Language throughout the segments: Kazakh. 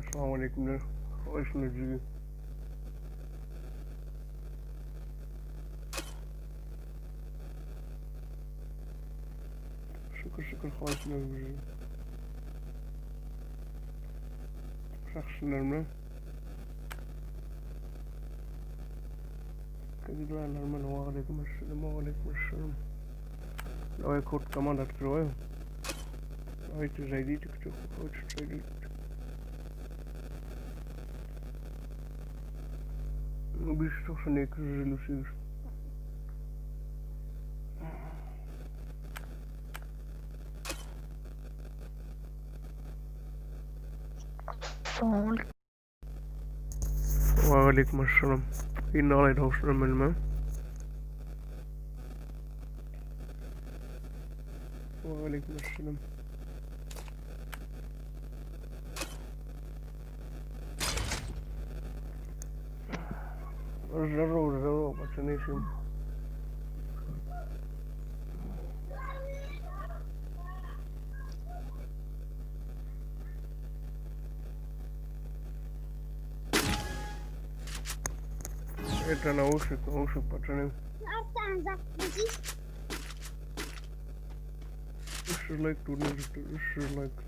Assalamualaikum. Hoş geldin. Şükür hoş geldin. Şahsınlarım. Kızlar normal ve aleyküm selam. Lava kod command открываю. Давайте зайдите, кто хочет зайдите. Biz çok sene kızılıyoruz. وعليكم السلام. إن الله يدوس الملمة. وعليكم السلام. Zero, vaccination. Это наушник, пацаны. This is like this is like.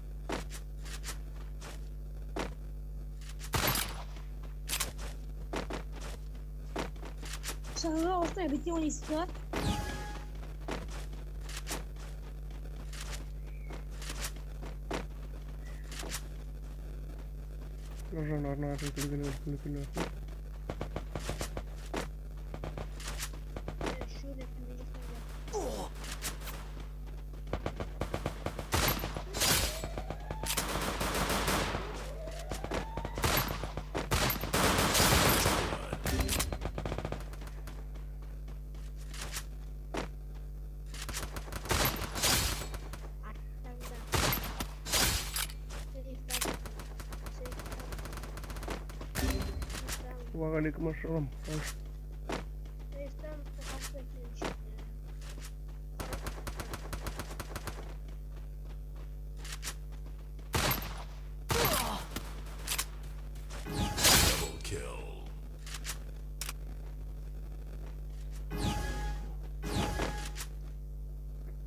Şahı olsa bitti 10 istiyor. Нужно кликнуть. Şöyle وعليكم السلام.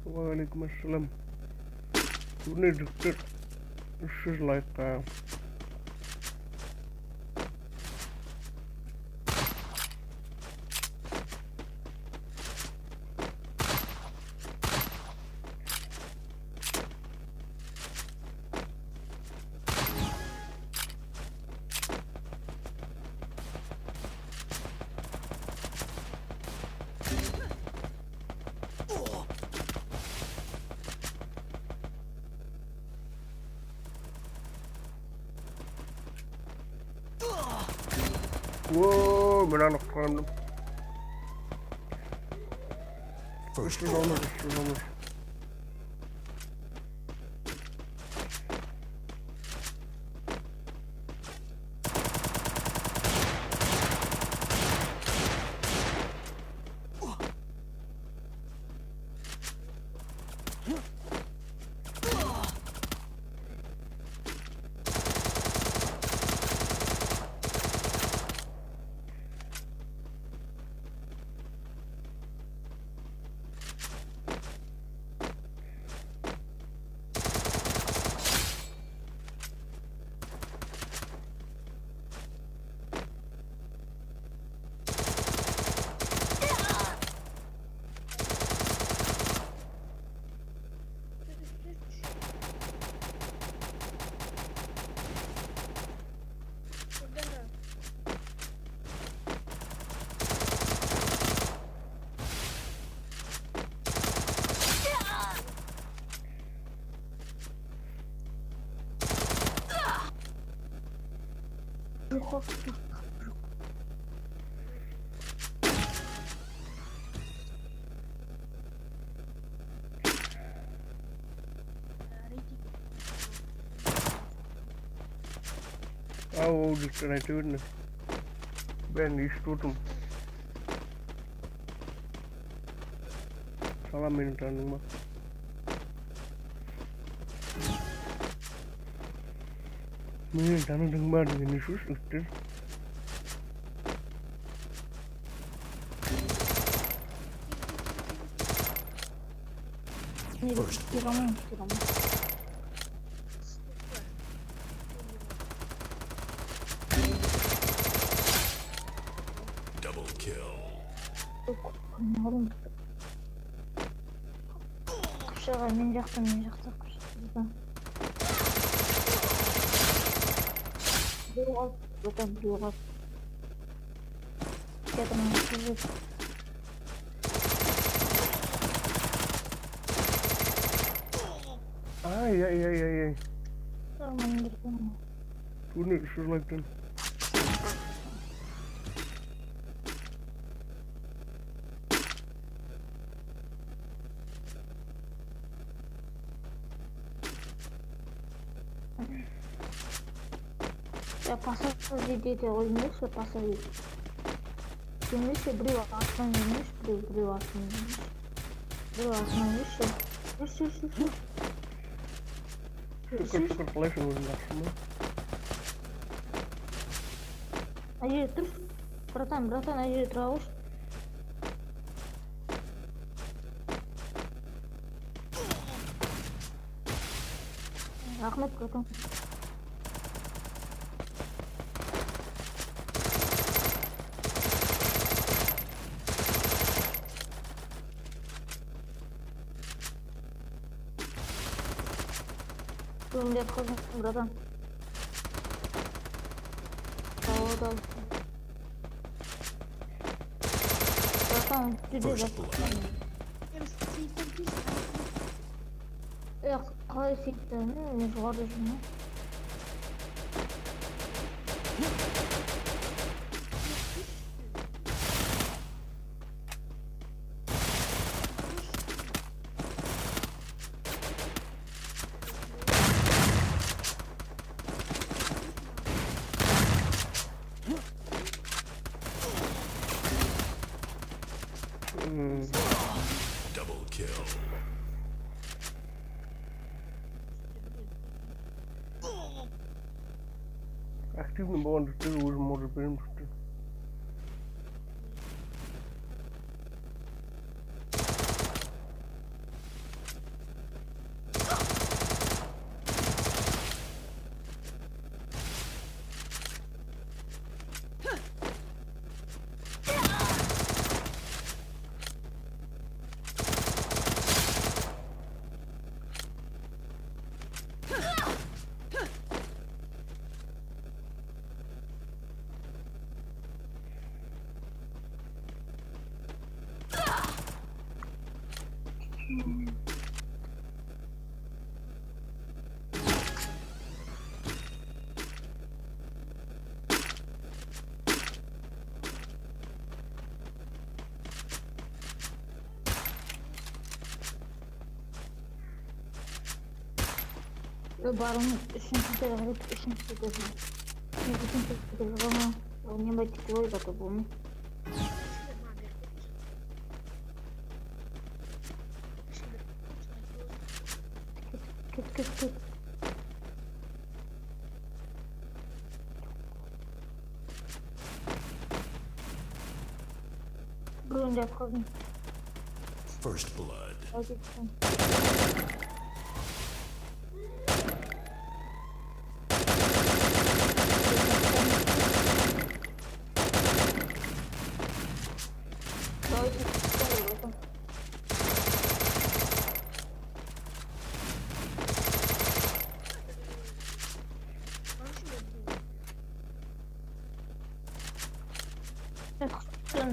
وعليكم السلام. This is like Whoa, ben aan nog gewoon. Is er anders. Oh, disconnected. Ben istutum. Salah minta nama. Meni tanıdın var degeni sus üstür. Çıkamam. Double kill. Oğlum. Kuşağa men jakta kuşağa. Biroq buradan biroq. Ketman siz. Ay. Tamam girdim. Du ne şuralardan. Ya pasar dedi oynuyor, ya pasar dedi. Şimdi işte biri atman yemiş, biri atman yemiş. Biri atman yemiş ya. Şükür flash oyunlar şimdi. Ayo terus, Bratan, ayo terus. Ahmet Bratan. Belum lihat kau Bratan. Tahu. Bratan, tidak First blood. Ya kalau situ ini suara semua. Double kill. Aktywny błąd, który już może być. Barang üçüncü de ama oynamak istiyor da bunu. Kit. Belum lihat kau ni. First blood. Lagi.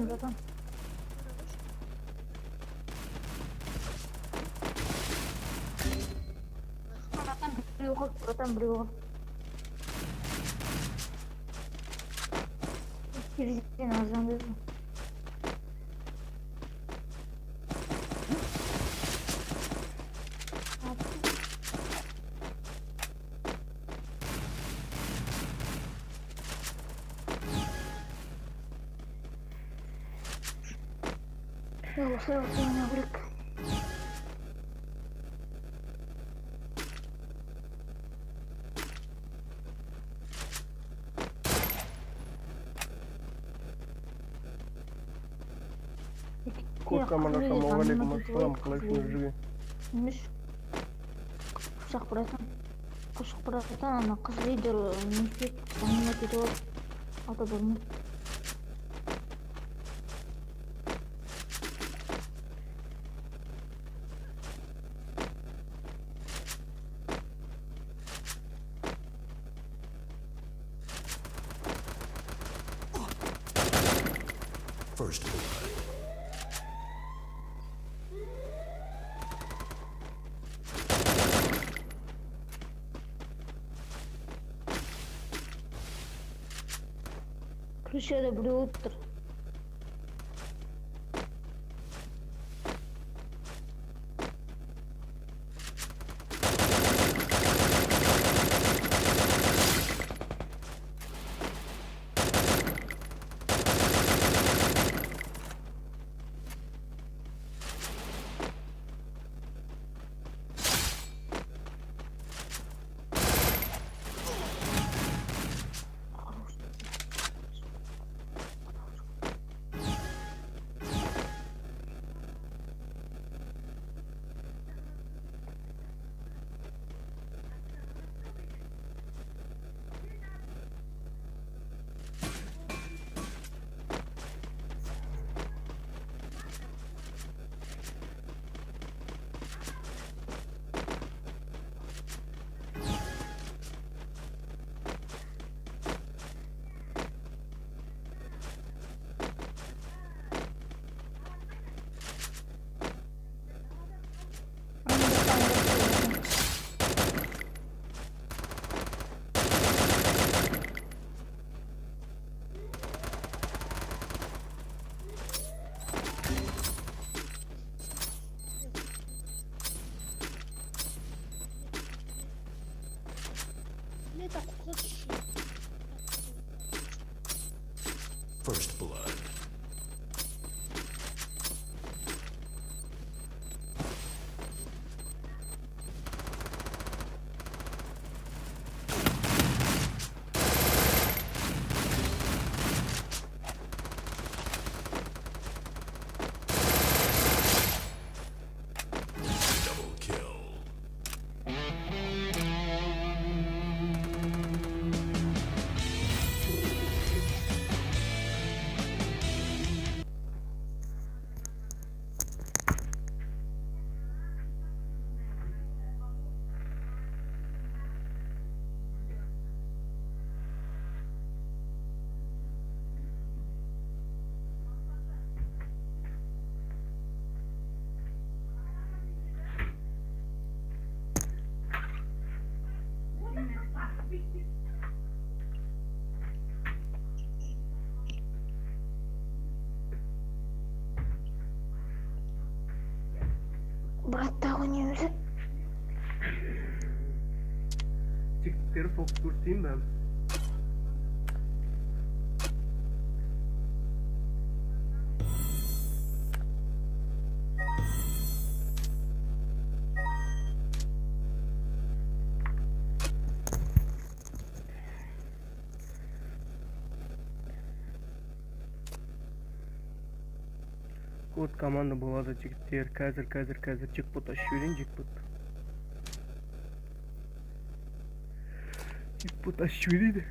Bratan. Bratan beri waktu. Kiri nazar dulu. Ya, saya nabrak. команда, Кызыл ассалаумағалейкум, видео, ассалам, кызыл қалайсыңыз видео. жүрген? Немеш кушак баратам. Кушак баратам, ана кыз лидер немесе аниме кетип ата болмойт. First blood. Köşede buluyordur. First blood. Double kill. Братта ойnuyoruz. Çiftleri sokturtayım ben. Kod komanda болады жігіттер. Қазір джекпот ашып жіберейін, джекпот. Джекпот ашып жіберейін.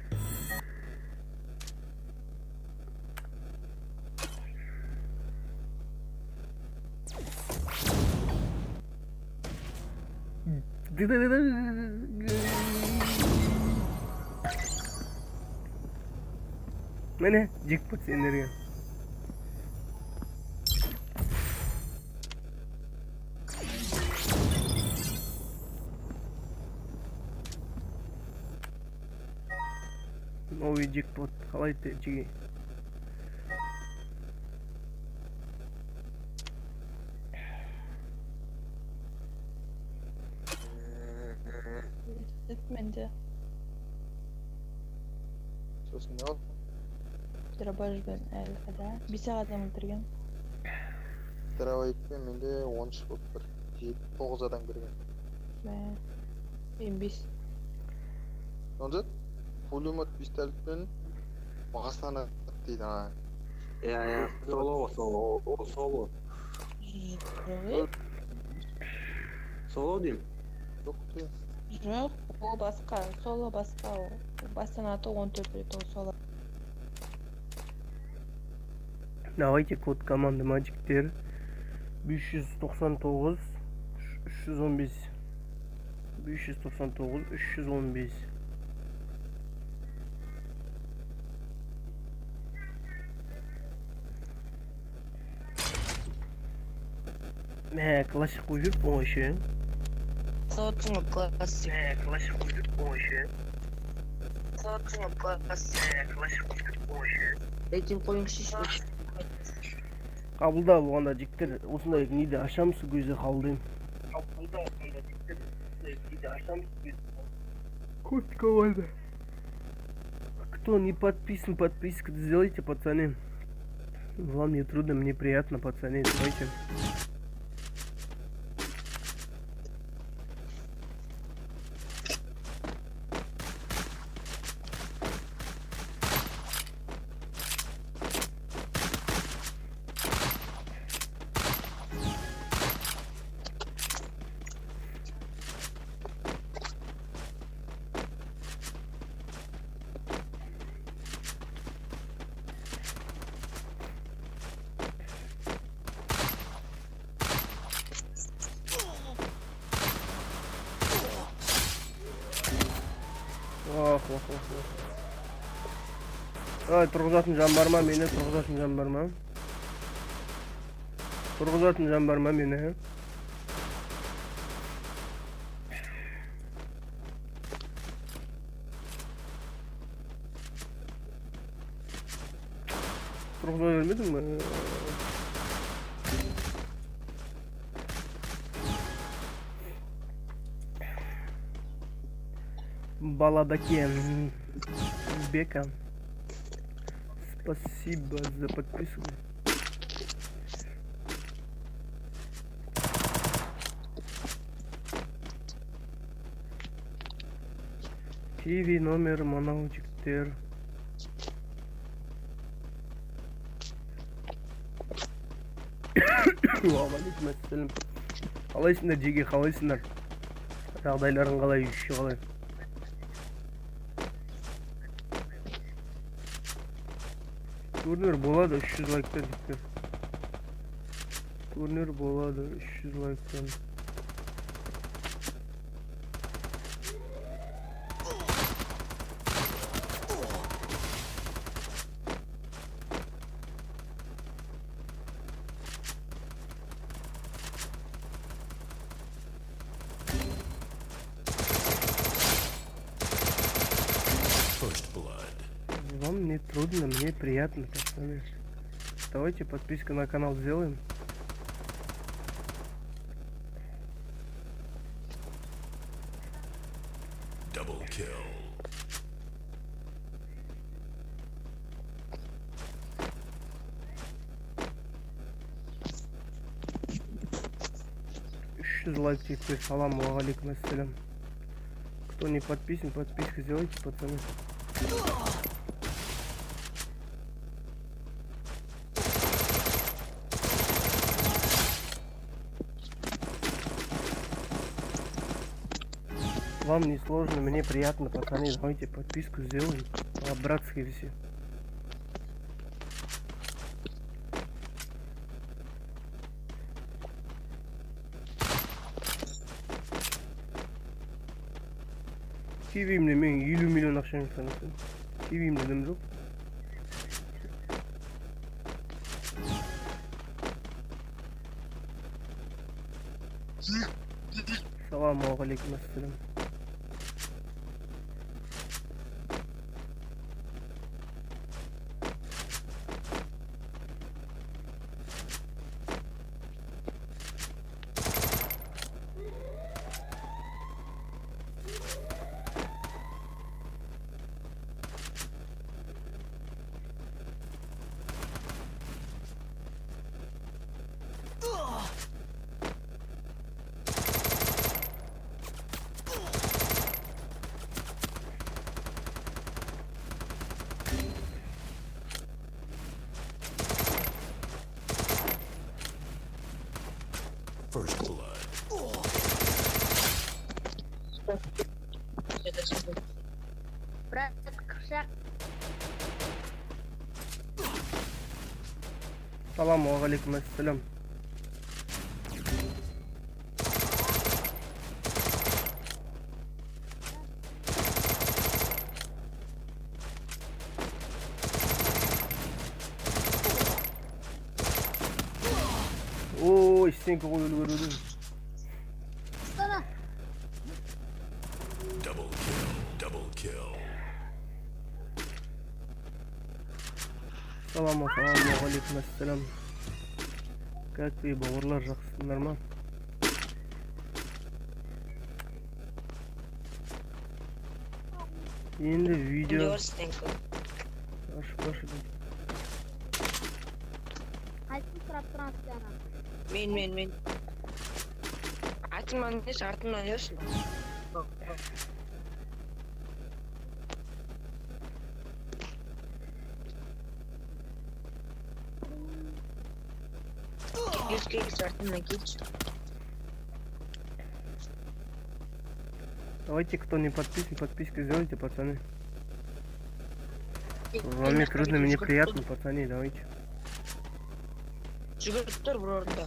Mene джекпот сендерге. Новый джекпот. Қалай жеге? Менде Сосын не болды? дробашпен әлі бір сағаттан өлтірген. Дробовикпен менде 13 болып тұр. 9 адам кірген. Мен 5. Сонда пулемет пистолетпен мағастан дейді ана. Соло. Жоқ, Сол дейм. Yok diyor. жоқ, ол басқа, соло басқа ол. Бастан аты 14 рет ол соло. Давайте код команды мальчиктер. 599 315 599 315. Классик қойып жүріп оңайшы. Соотыңы классик. Классик қойып жүріп оңайшы. Соотыңы классик. Классик қойып жүріп оңайшы. Рейтинг қойыңызшы. Қабылда болғанда жіктер осындай неде ашамыз көзі қалдым. Код команда. Кто не подписан, подписку сделайте, пацаны. Вам не трудно, мне приятно, пацаны. Давайте. Ай, тұрғызатын жан бар ма мені? Тұрғызатын жан бар ма? Тұрғызатын жан бар ма мені? Тұрғыза бермедің ба? Баладакен Бека. Спасибо за подписку. Киви номер Манаучиктер. Алейкум ассалам. Қалайсыңдар жеге, қалайсыңдар? Жағдайларың қалай, үйші қалай? Турнир болады 300 лайктан жіктер. Турнир болады 300 лайктан. First blood. Вам не трудно, мне приятно, пацаны. Давайте подписку на канал сделаем. Double kill. Лайк теперь, салам алейкум ассалям. Кто не подписан, подписку сделайте, пацаны. Вам не сложно, мне приятно, пацаны. Давайте подписку сделаем. По-братски все. Кивимде мен 50 миллион ақшаны санасам. Кивимде дым жоқ. Саламу алейкум ассалам. Брат, кырсак. Саламу алейкум ассалам. Ой, стенка koyuluyor. Sana. Double kill. Double kill. Саламу алейкум ассалам. Как вы, бауырлар, жақсысыңдар ма? Енді видео ашып Айтып сұрап тұрасыз жаңа. мен артымнан еш артымнан ешін келші артымнан келші. Давайте, кто не подписан, подписку сделайте, пацаны. Вам не трудно, мне приятно, пацаны, давайте. Жүгіріп тұр бір орында.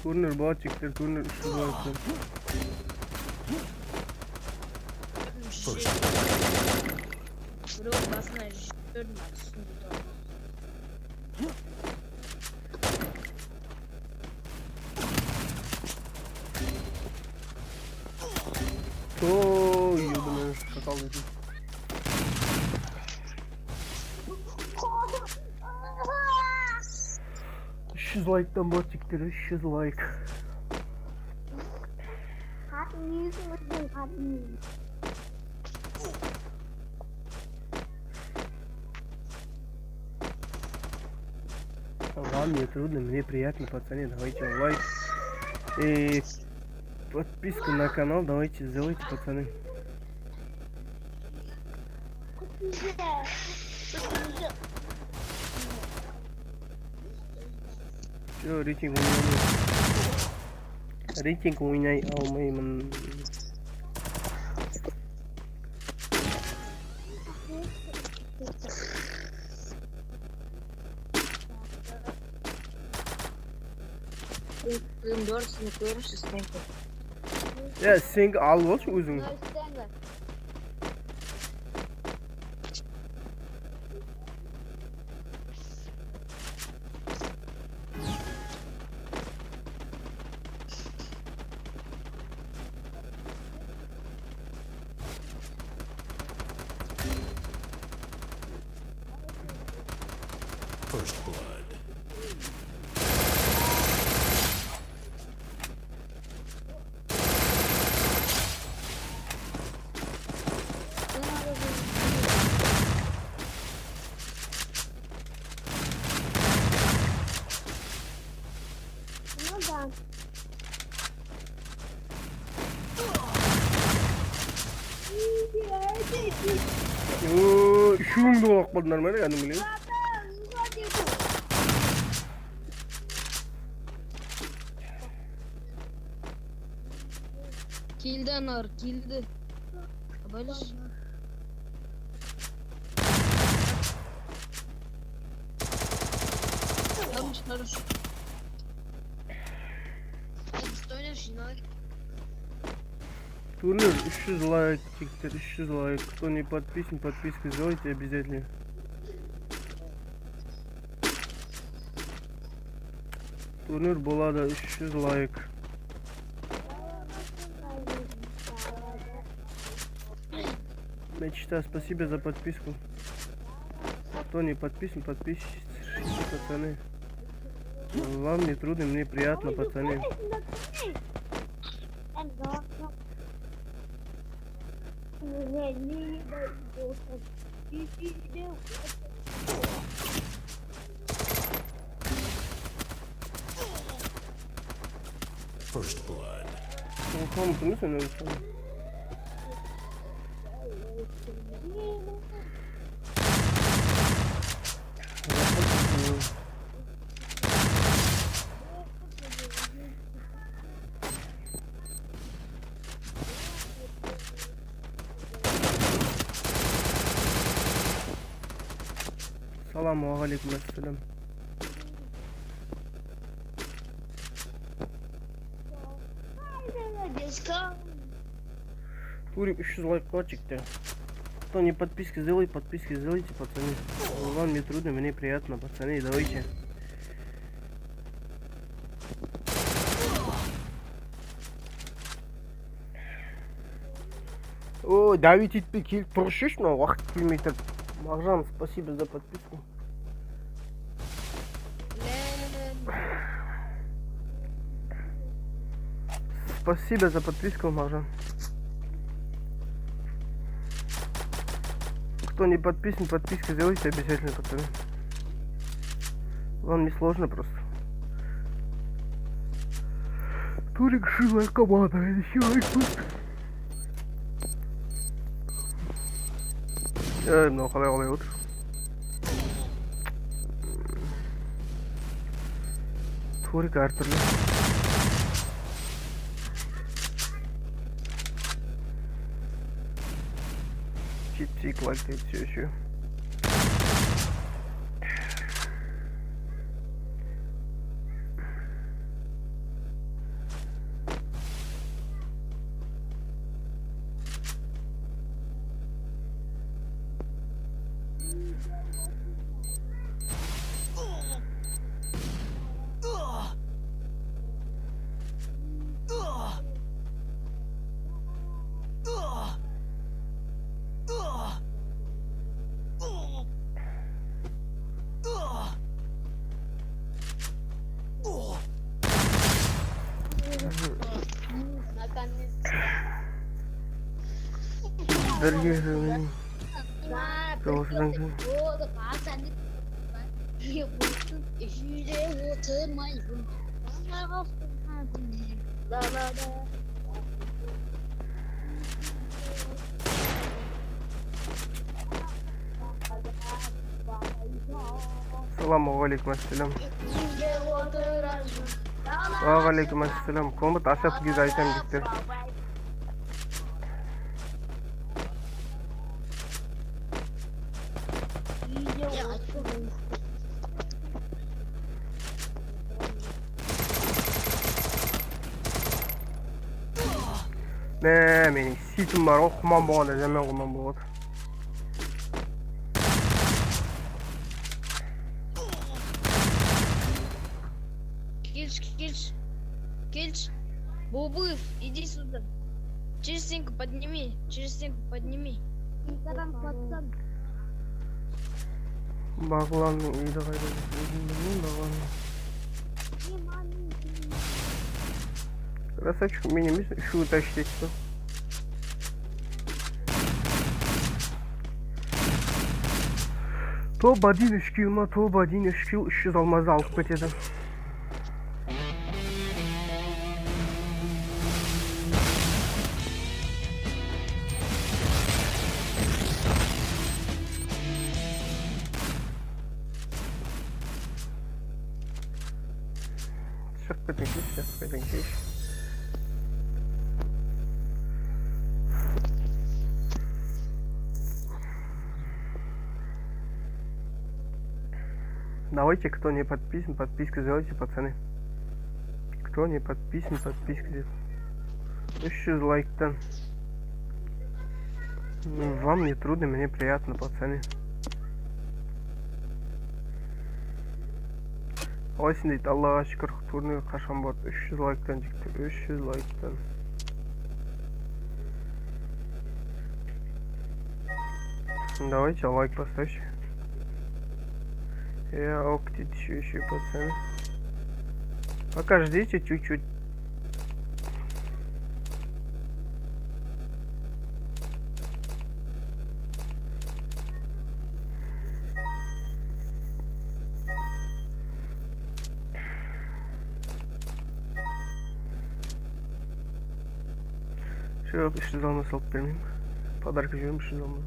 Турнир батчиктер, турнир üçlü batçı. First Біреу басына жүрдім үстінде тұр. Ой, ёбаный, какал эти. Şu like'dan batçikleri, şu like. Happy News мысын, Happy News. Вам не трудно, мне приятно, пацаны, давайте лайк. И подписку на канал давайте сделайте, пацаны. Чё, рейтинг ойнай алмаймын. Дөрісіні көріңші стенкі. Sen al olsun uzun. First blood. Şunu da bak bunlar bana yanım biliyor. Kildi anar, kildi. Böyle. Yanlış narış. Турнир 300 лайк, тиктер 300 лайк. Кто не подписан, подписку сделайте обязательно. Турнир болады 300 лайк. Мечта, спасибо за подписку. Кто не подписан, подписывайтесь, пацаны. Вам не трудно, мне приятно, пацаны. First blood. Tamam, bunu sen öyle. Assalomu alaykum assalom. Турик 300 лайкочек-то. Кто не подписки сделайте, пацаны. Вам не трудно, мне приятно, пацаны, давайте. О, Давид Итпекил, туршиш, но вахт километр. Мағжан, спасибо за подписку. Спасибо за подписку, Мағжан. Кто не подписан, подписки сделайте обязательно, пацаны. Вам не сложно просто. Турик шила команда, еще лайк. No, қалай отыр. Турик әртүрлі. Чип-чик лайктайды все еще. Дорогие Саламу алейкум ассалам. Алейкум ассалам. Комбат ашап гиз айтам диктер. Mening sitim var, oxumam boğada, hemen oxumam boğada. Кельч, Бубуев, иди сюда. Через стенку подними, Bağlanın, iyi de gayrı. Bağlanın. Красавчик, минимум, şu taştı. Тоба 1 шкил, ма тоба 1 шкил, 300 алмазды алып кетеді. Шығып кетіңкеш. Давайте, кто не подписан, подписку сделайте, пацаны. Кто не подписан, подписку сделайте. 300 лайктан. Вам не трудно, мне приятно, пацаны. Осень дейді, Аллаға шүкір, турнир қашан болады? 300 лайктан жіктер, 300 лайктан. Давайте лайк поставьте. Я октит еще, пацаны. Пока ждите чуть-чуть. Şöyle işte zaman salıp vermeyeyim. Подарка жүрмüşüz ama.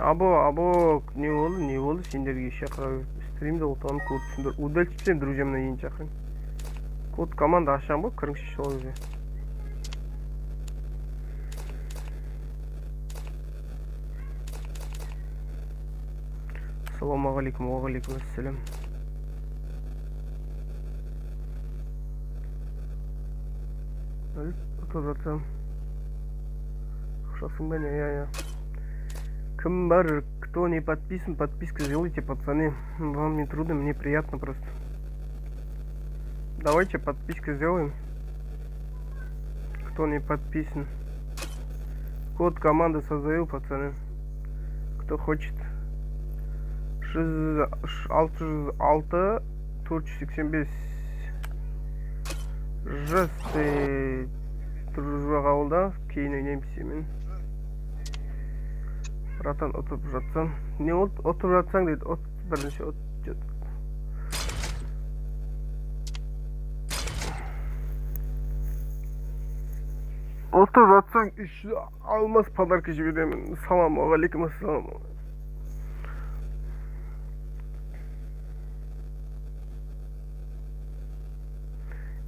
Або, не болды, сендерге шақыра стримді отанып код түсіндір. Удальчитен друзьямна ең шақырын. Код команда ашам ба, кіріңші шол өзе. Ассаламу алейкум, ва алейкум ассалам. Отыр жатсам. Құшасың ба не, я. Кім бар, кто не подписан, подписка сделайте, пацаны. Вам не трудно, мне приятно просто. Давайте подписку сделаем. Кто не подписан. Код команды создаю, пацаны. Кто хочет. 606 485 жасты тұржыға ауылда кейін ойнаймын семен. Братан, отырып жатсам. Не отырып жатсаң дейді, бірінші от. Отырып жатсаң, алмас подарка жіберемін. Саламу алейкум, ассаламу.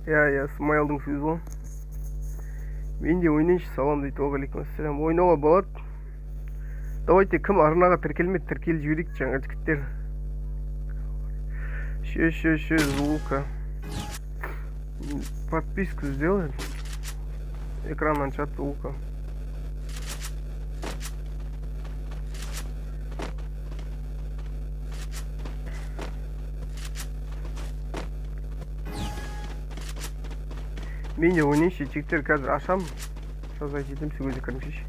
Я Смайлдың сөзі ғой. Мен де ойнайыншы, салам дейді, алейкум ассалам. Ойнауға болады. Давайте кім арнаға тіркелмеді, тіркел жіберейік жаңа жігіттер. Ше, звука. Подписку сделай. Экраннан чат звука. Мен де ойнайыншы, жігіттер қазір ашам. Сазай жетім сөзі кірмішеш.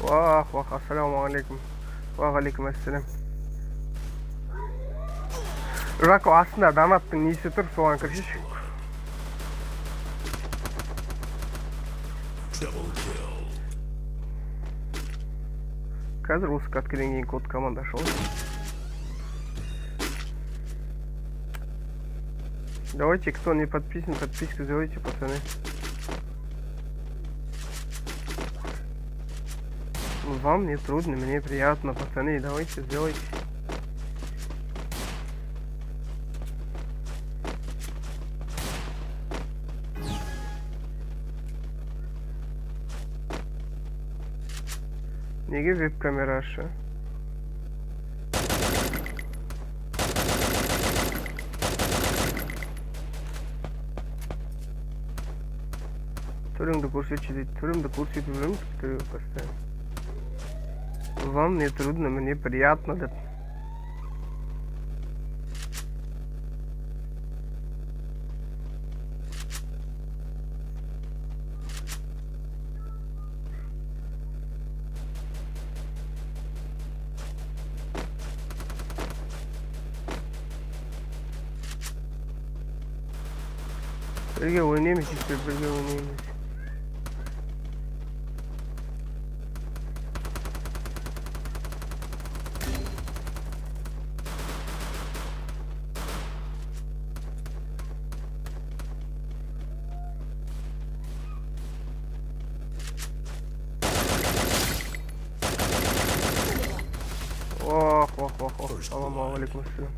Вах, ассаламу алейкум. Ва алейкум ассалам. Рако астында донаттың несі тұр, соған кіршеш. Double kill. Қазір осы каткеден кейін код команда ашылды. Давайте, кто не подписан, подписку сделайте, пацаны. Вам не трудно, мне приятно, пацаны, давайте сделайте. Неге веб-камера ашы? Түріңді көрсетші дейді, түрімді көрсетіп жүреміз, түрі постоянно. Вам не трудно, мне приятно, да. Бірге ойнаймыз, бірге ойнаймыз. Вах. Саламу алейкум ассалам.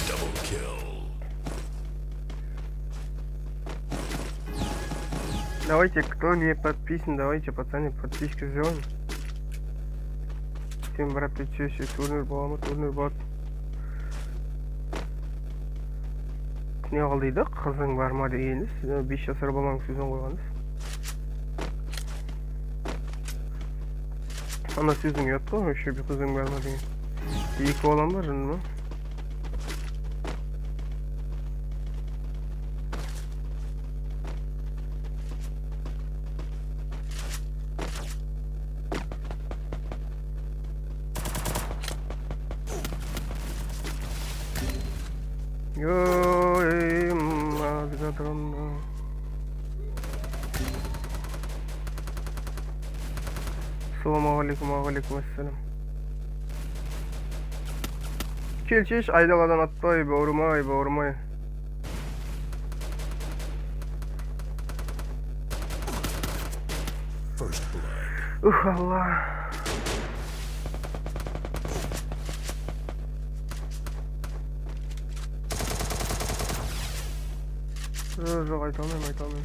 Double kill. Давайте, кто не подписан, давайте, пацаны, подписку сделаем. Всем, брат, ты че, сейчас турнир болады. Не қылдайды, қызың бар ма дегеніз, 5 жасар баланың сөзін қойғаныз. Ана сөзің ұят қой, еще бір қызың бар ма деген. 2 olan var mı? Yo, Assalamualaikum Waalaikumsalam. Kelçeş aydaladan atpay, bağırmay. First blood. Allah. Жоқ, айта алмаймын.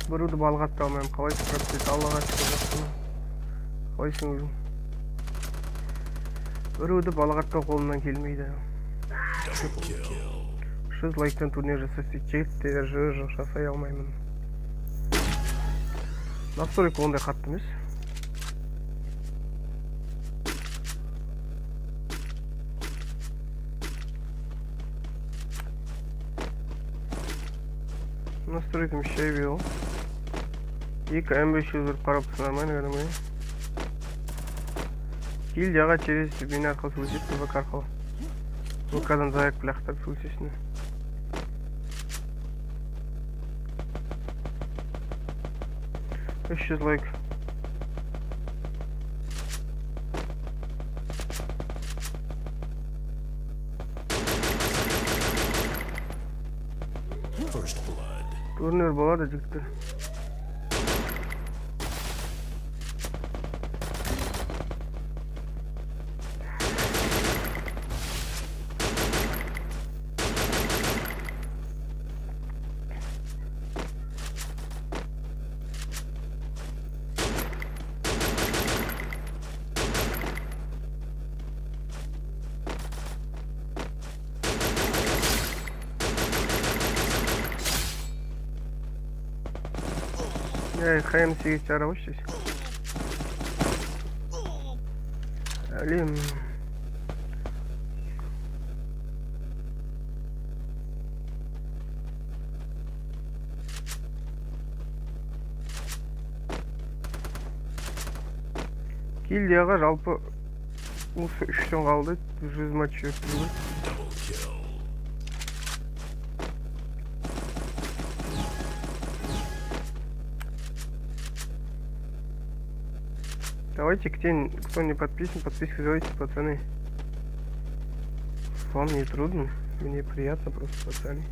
Біреуді балға ата алмаймын. Қалай сұрап дейді, Аллаға шүкір жақсына. Қалайсың өзің? Біреуді балға ата қолымнан келмейді. Double kill. Жүз лайктан турнир жасайды, жігіттер жоқ жасай алмаймын. Настройка ондай қатты емес. Настройка мешай вел. Екі М500 бір қарап тұрсын, нормально кәдімгі. Гильдияға через мен арқылы сөйлесесің, ВК арқылы. ВК-дан заяқ білақтар сөйлесесің. Үш жүз лайк. First blood. Турнир болады жігіттер. Хайм 8 чара здесь. Алим. Гильдияға жалпы осы 3-тен қалды. 100 матч өткізді. Double kill. Давайте, кто не подписан, подписку сделайте, пацаны. Вам не трудно, мне приятно просто, пацаны.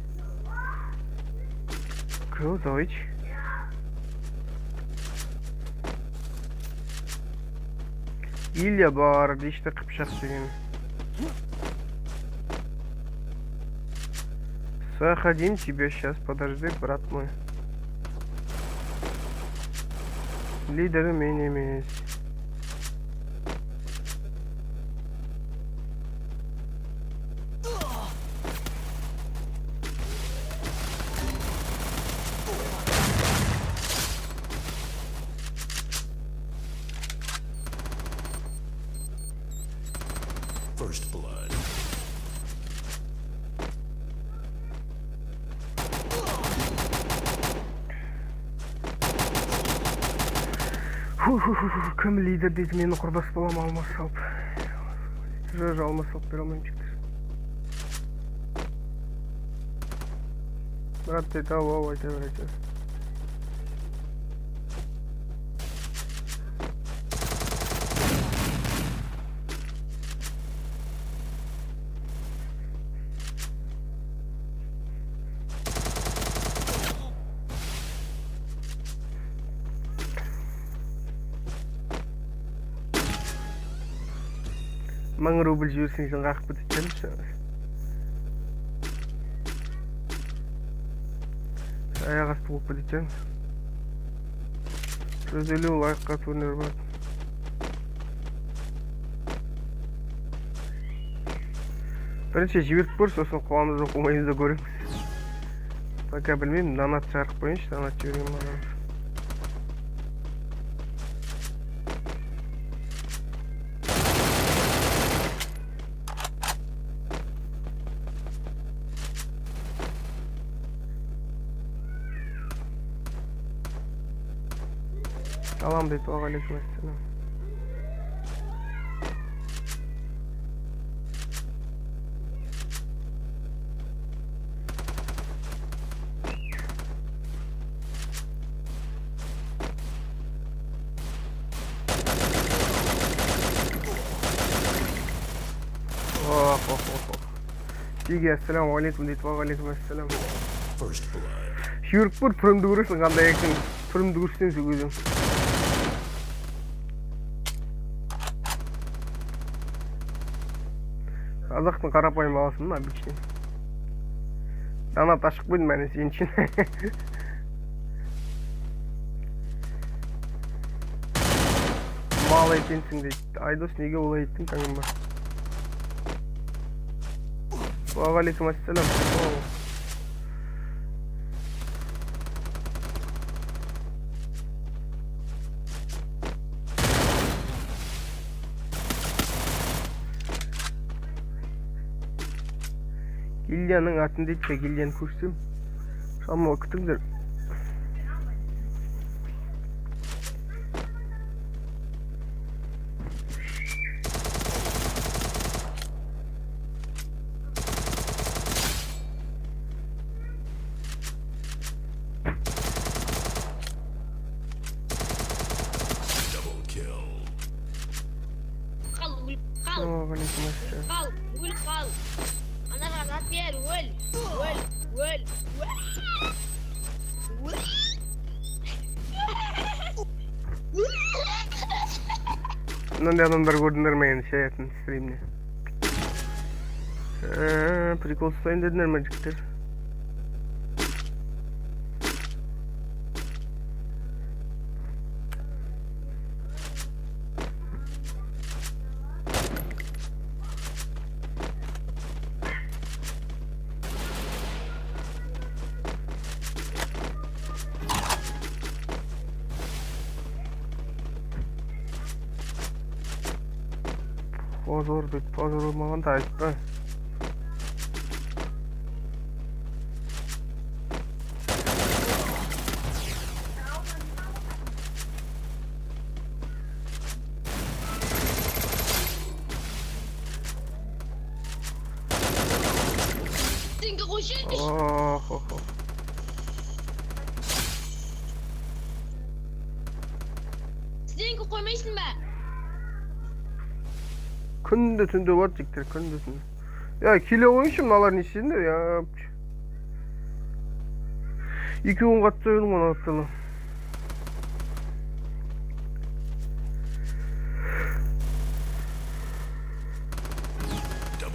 Круто, давайте. Илья бар, дешті қыпшақ деген. Заходим тебя сейчас, подожди, брат мой. Лидеры мен емес. First blood. Кім лидер дейді, мені құрдас болам, алмас салып. Алмас салып бере алмайым жіктер. Брат дейді, ау, айта береді. Мың рубль жіберсең сен қақып бітетеміз. Аяқ асты болып бітетеміз. 150 лайкқа турнир бар. Бірінші жіберіп көр, сосын қуамыз оқымайымызды көреміз. Пока білмеймін, донат жарып қойыншы, донат жіберген маған. Салам дейді, уағалейкум ассалам. Сиге ассаламу алейкум дейді, уағалейкум ассалам. First blood. Жүріп бір түрімді көресің, қандай екен, түрімді көрсең сөйлесең. Қазақтың қарапайым баласымын, обычный. Дана ташық бөйдім әне сен үшін. Мал екенсің дейді. Айдос, неге олай еттің таңым ба? Уағалейкум ассалам. Гильяның атын дейді, Гильяны көрсем. Шамы күтіңдер. Double kill. Қал, өл, қал, Уағалейкум ассалам. қал, өл, қал. Анаға рат бер, өл, өл, өл, өл. Мынандай адамдар көрдіңдер ме енді шаятын стримне? Прикол ұстайын дедіңдер ме жігіттер? Позор дейді, позор болмағанда айтпа. Сенге қойшы. Сенге қоймайсың ба? Күнде түнде бар жігіттер, күнде түнде. Ya kilo oyuncu mınalar içinde ya. 2-10 kat söylüyorum ona attılar.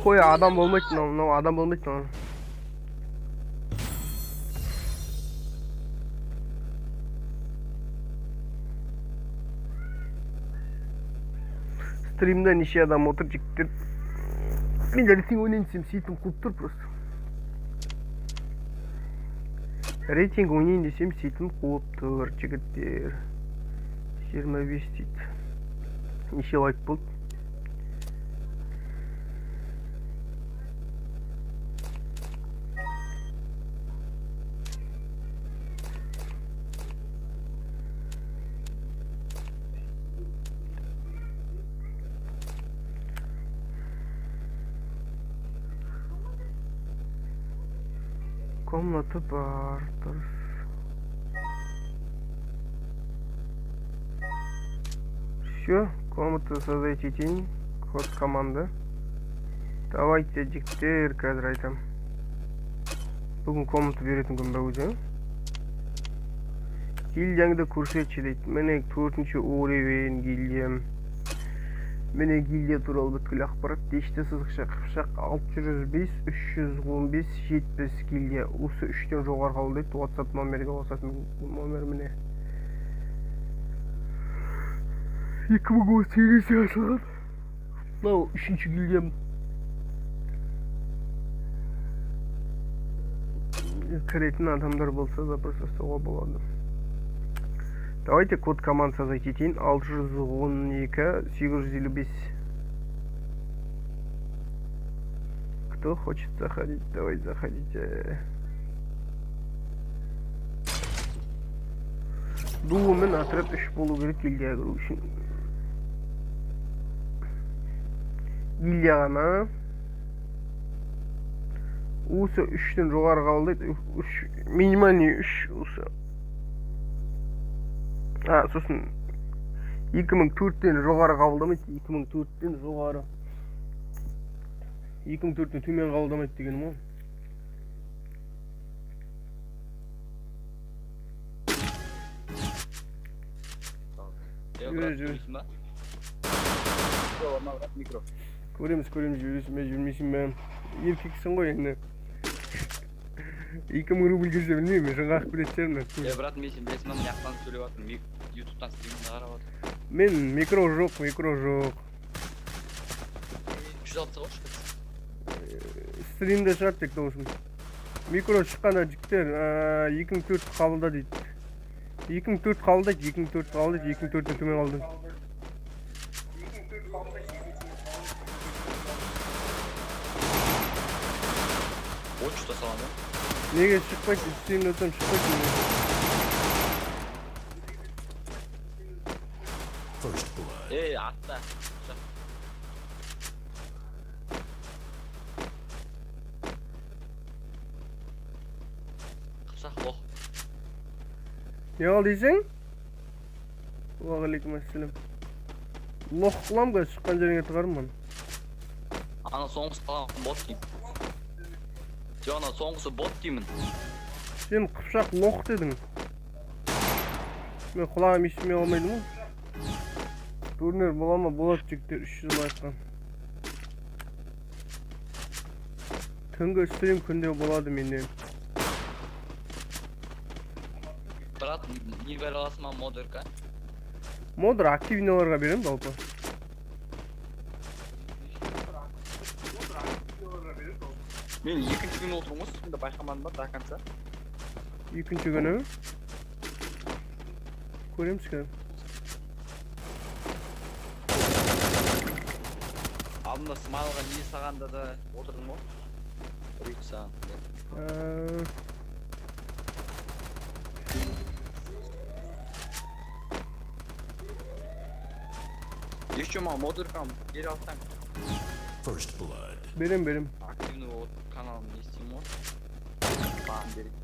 Koy adam olmak için onu, adam olmak için onu. Стримden işe adam otur çıktı. Миллиардтың ойнайын сөйтіп қуып тұр просто. Рейтинг ойнайын десем сөйтіп қуып тұр жігіттер. 25 дейді. Неше лайк болды? Комната бар, дұрыс. Все, комнату создать етейін. Код команда. Давайте жігіттер, қазір айтам. Бүгін комната беретін күн ба өзі. Гильдияңды көрсетші дейді. Міне 4-ші уровень гильдиям. Міне гильдия туралы бүткіл ақпарат. Дешті сызықша қыпшақ 605 315 70 гильдия. Осы 3-тен жоғары қабылдайды. WhatsApp номерге қосатын номер міне. 2018 ашылған. Мынау 3-ші гильдиям. Кіретін адамдар болса запрос жасауға болады. Давайте код команд создать етейін. 612 855. Кто хочет заходить? Давай заходите. Дуымен отряд 3 болу керек гильдияға кіру үшін. Гильдияға ма? Осы 3-тен жоғары қабылдайды. Минимальный 3 осы. Сосын 2004-тен жоғары қабылдамайды. 2004-тен жоғары. 2004-тен төмен қабылдамайды дегенім ғой. Жүресің ба? Көреміз, жүресің бе, жүрмейсің бе? Еркексің ғой енді. 2000 рубль келсе білмеймін, жаңа ақып білетін шығармын. Брат, мен сен білесің ба, мына жақтан сөйлеп жатырмын, ютубтан стримімді қарап жатырмын. Мен микро жоқ. 360 ғой шықпайды. Стримде шығады тек дауысым. Микро шыққанда жіктер 2004 қабылда дейді. 2004 қабылдайды, 2004-тен төмен қалды. Очта салады. Неге шықпайды, стримде өтсем шықпайды. First blood. Атта. Қыпсақ лох. Не қал дейсің? Уағалейкум ассалам. Лох қылам ғой, шыққан жеріңе тығарым. Ана соңғысы қалған бот деймін. Ана соңғысы бот деймін. Сен қыпшақ лох дедің. Мен құлағым естімей қалмайды ма? Турнир бола ма? Болады жігіттер 300 лайктан. Түнгі стрим күнде болады менен. Брат, не бере аласың ма модерка? Модер активнеларға берем жалпы. Мен екінші күн отырмын ғой, сонда байқамадым ба до конца? Екінші күні? Көреміз кәдім. Алдында смайлға не сағанда да отырдың ғой? 1-2 саған. Еще маған модеркам бері алсаң. First blood. Берем. Активный вот каналым не істеймін ғой. Баған берейін.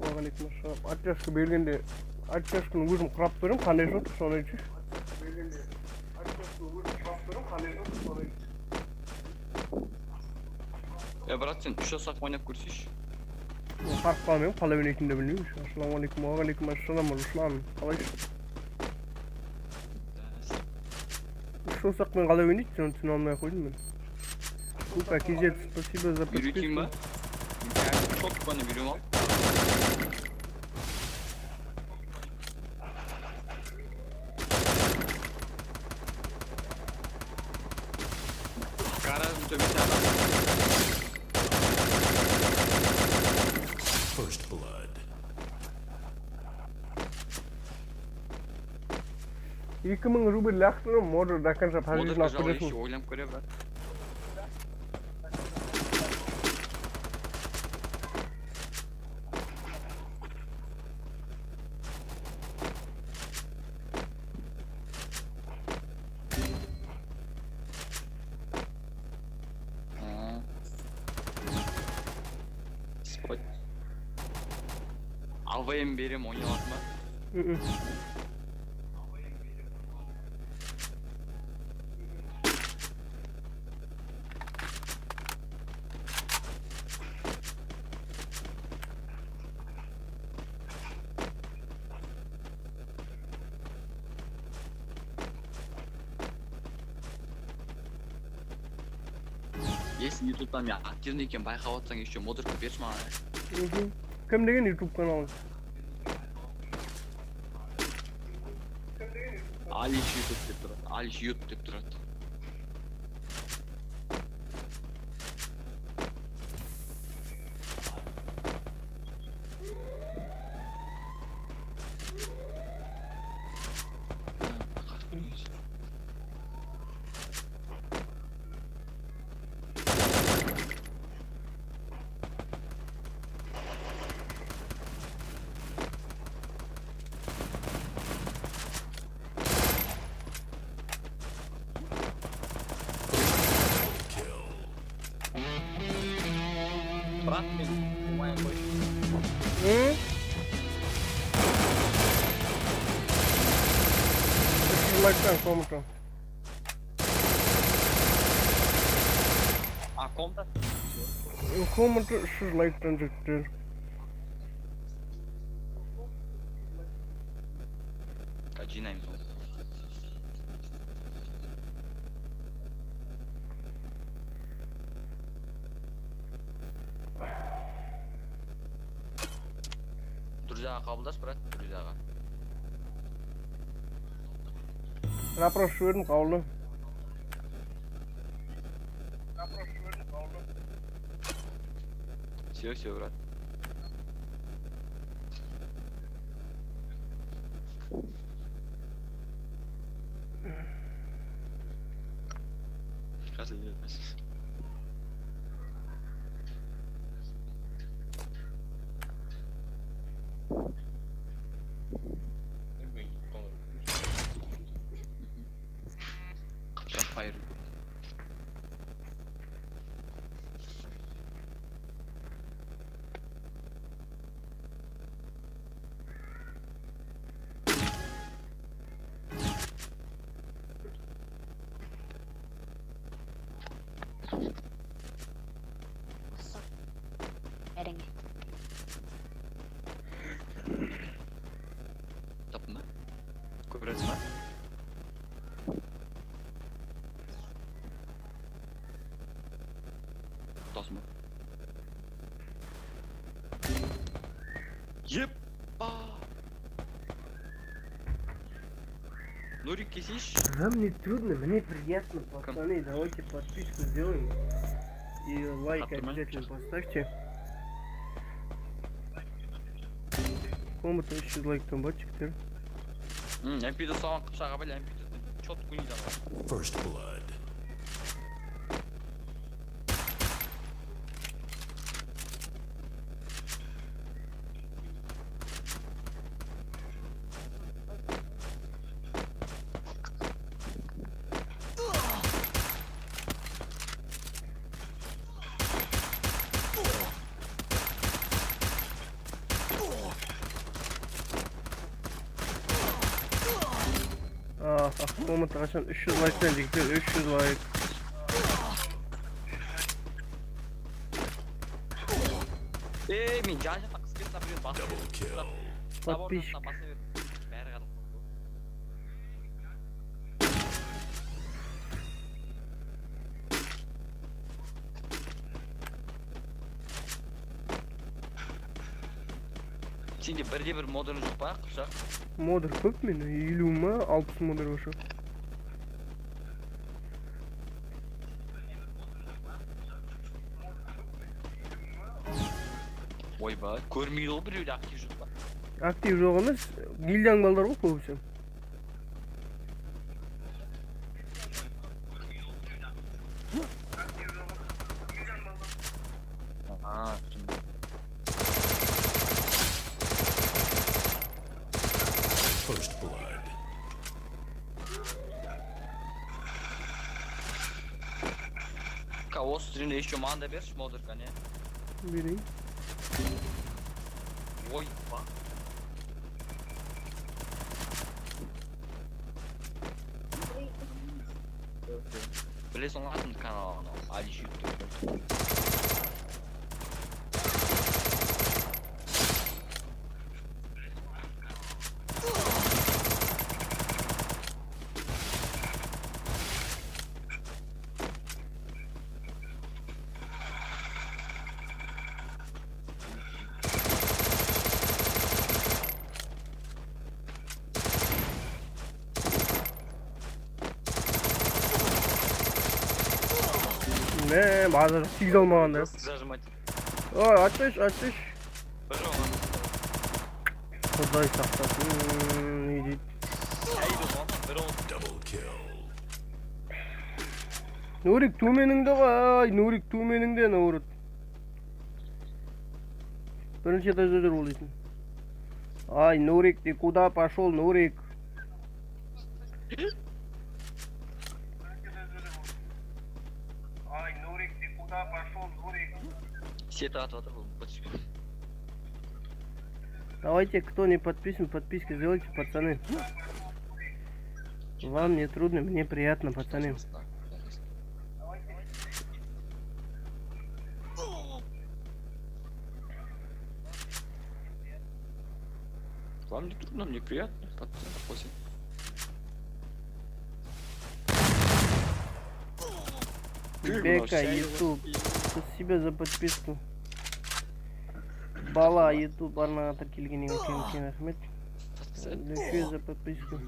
Уағалейкум ассалам. Атчашқа бергенде, атчашқаны өзім құрап берем, қандай жот, соны айтшы. Брат, сен 3 жасақ ойнап көрсейші. Қарып қалмайым, қалай ойнайтынын да білмеймін. Ассалаумалейкум, уағалейкум ассалам, Руслан. Қалайсың? 3 жасақпен қалай ойнайды, соны түсіне алмай қойдым мен. Купа, кезет, спасибо за подписку. Үйретейін ба? Çok bana biliyorum al. Garajın töbesi adam. First blood. 2000 рубль лақтырып, модер до конца Модерка позициялап жалы көресің. еще ойланып көре брат. Спать. АВМ берем ойнай аласың ба? Если ютубтан мен активный екен байқап отсаң еще модерка берші маған. Кім деген ютуб каналы? Алиш ютуб деп тұрады. Алиш ютуб деп тұрады. мен оңай қойшы. Hı? 300 like'tan komutan. А, комната? Komutan 300 like'tan çıktı. Қазір жинаймыз оны. Друзьяға қабылдаш, брат, друзьяға. Rapor verdim kaldı. Все, брат. Қазір ебес. Hayır. Әрине. Таптың ба? Көресің ба? Таптың ба? Еппа! Нурик, кесишь? Нам не трудно, мне приятно, пацаны. Давайте подписку сделаем. И лайк обязательно поставьте. Komutan 300 like'tan bak çıktı. MP-ді саған қыпшаға біле, MP-ді чет күнейді ала. First blood. Komutan kaçan 300 like'tan çıktı. 300 like. Мен жан жақта қыз кетті, біреуін басып Double kill. Подписчик. баса берді. Бәрі қалып. Сенде бірде бір модern жоқ па, қыпшақ? Modder көп мені. 50 ма 60 modder ошо. Ойбай, көрмейді ғой біреуде актив жоқ па? Актив жоқ емес. Гильдияң балдар ғой көбісі. First blood. Осы түрінде еще манда берші, модерка, не? Берейін. Ойба. Білесің ғой атын каналын, Алиш YouTube. Ne, bazıları 8 olmağında. Зажимать. Oy, atış. Bir оған. Kuday saklasın. İyi değil. Әйді оған, бір оған. Double kill. Nurik tuğmeninde vay. Nurik tuğmeninde ne uğrut. Birinci etajda dur oluyorsun. Ay Nurik, ты куда пошел, Nurik? Сет атыватыр бұл подписка. Давайте, кто не подписан, подписки сделайте, пацаны. Вам не трудно, мне приятно, пацаны. Вам не трудно, мне приятно. Подписан, после. Бека, YouTube. Спасибо за подписку. Бала, YouTube, арнаға тіркелгеніңе үлкен рахмет. Большое за подписку.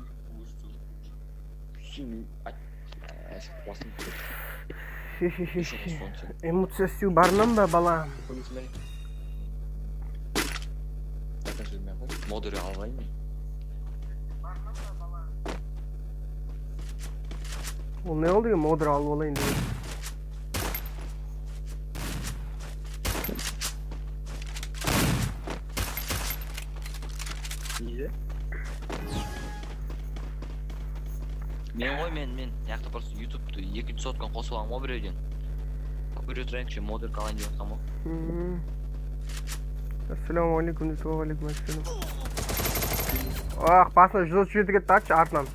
Эмоциясы барынан ба, бала? Модері алғайын мен. Ол не oldu ya, modder alып алайын деген. Мен ғой, мен яқты просто ютубты 2 соткан қосып алам ғой біреуден. Көре тұрайыншы модер қалайын деп отқам ғой. Ассаламу алейкум, дейді, алейкум ассалам. Ақ, басына 137 кетті, атшы артынан.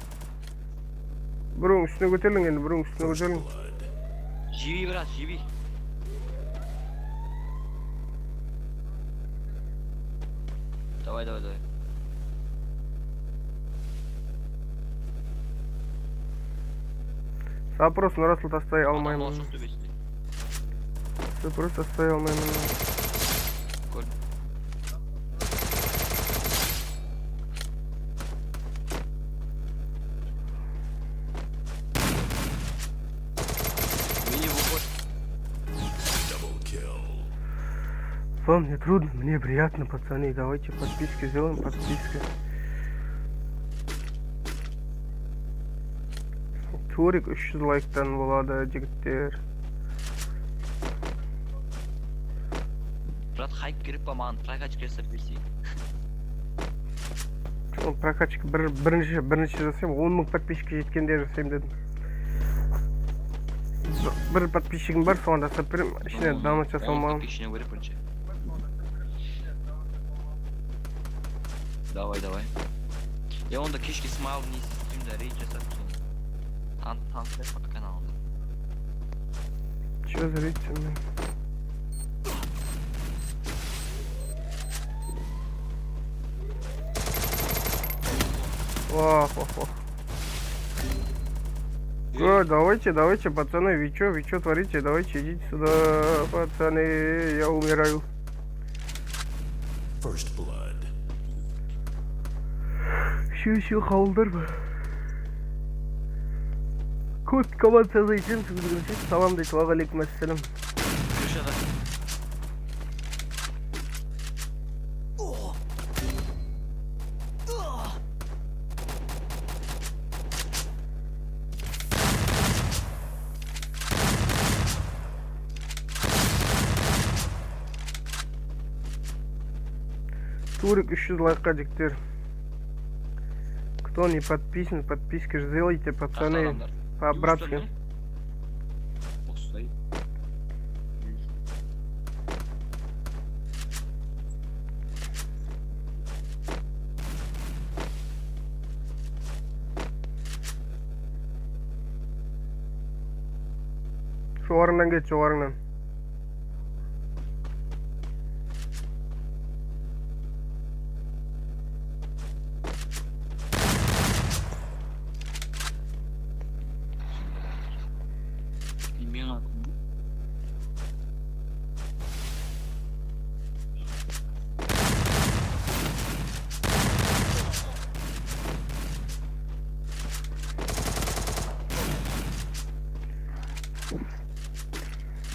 Бұрың үстіне көтерілің енді, бұрың үстіне көтерілің. Живи, брат, живи. Давай. Запрос на Расул тастай алмаймын. Анау төбесінде. Запрос тастай алмаймын. Көрдім. Мені выходит. Double kill. Вам не трудно, мне приятно, пацаны. Давайте подписки сделаем, подписки. Турик 300 лайктан болады, жігіттер. Брат, хайп керек па маған прокачка жасап берсей. Прокачка бірінші жасайым, 10 000 подписчикке жеткенде жасайым дедім. Бір подписчигім бар, соған жасап берем, ішіне дамыт жасалмағым. Подписчине керек бірінші. Давай. Я онда кешке смайлдың несі стримда рейд жасап соны. Таныстай по каналында. Чё за рейд сен? Вах. Давайте, пацаны, вы чё творите? Давайте, идите сюда, пацаны, я умираю. First blood. Все, қабылдар ба? Код командасына айтамын, салам дейді, уағалейкум ассалам. Крышада. Турик 300 лайкқа жіктер. Кто не подписан, подписки сделайте, пацаны, по-братски. Жоғарыңнан кет, жоғарыңнан.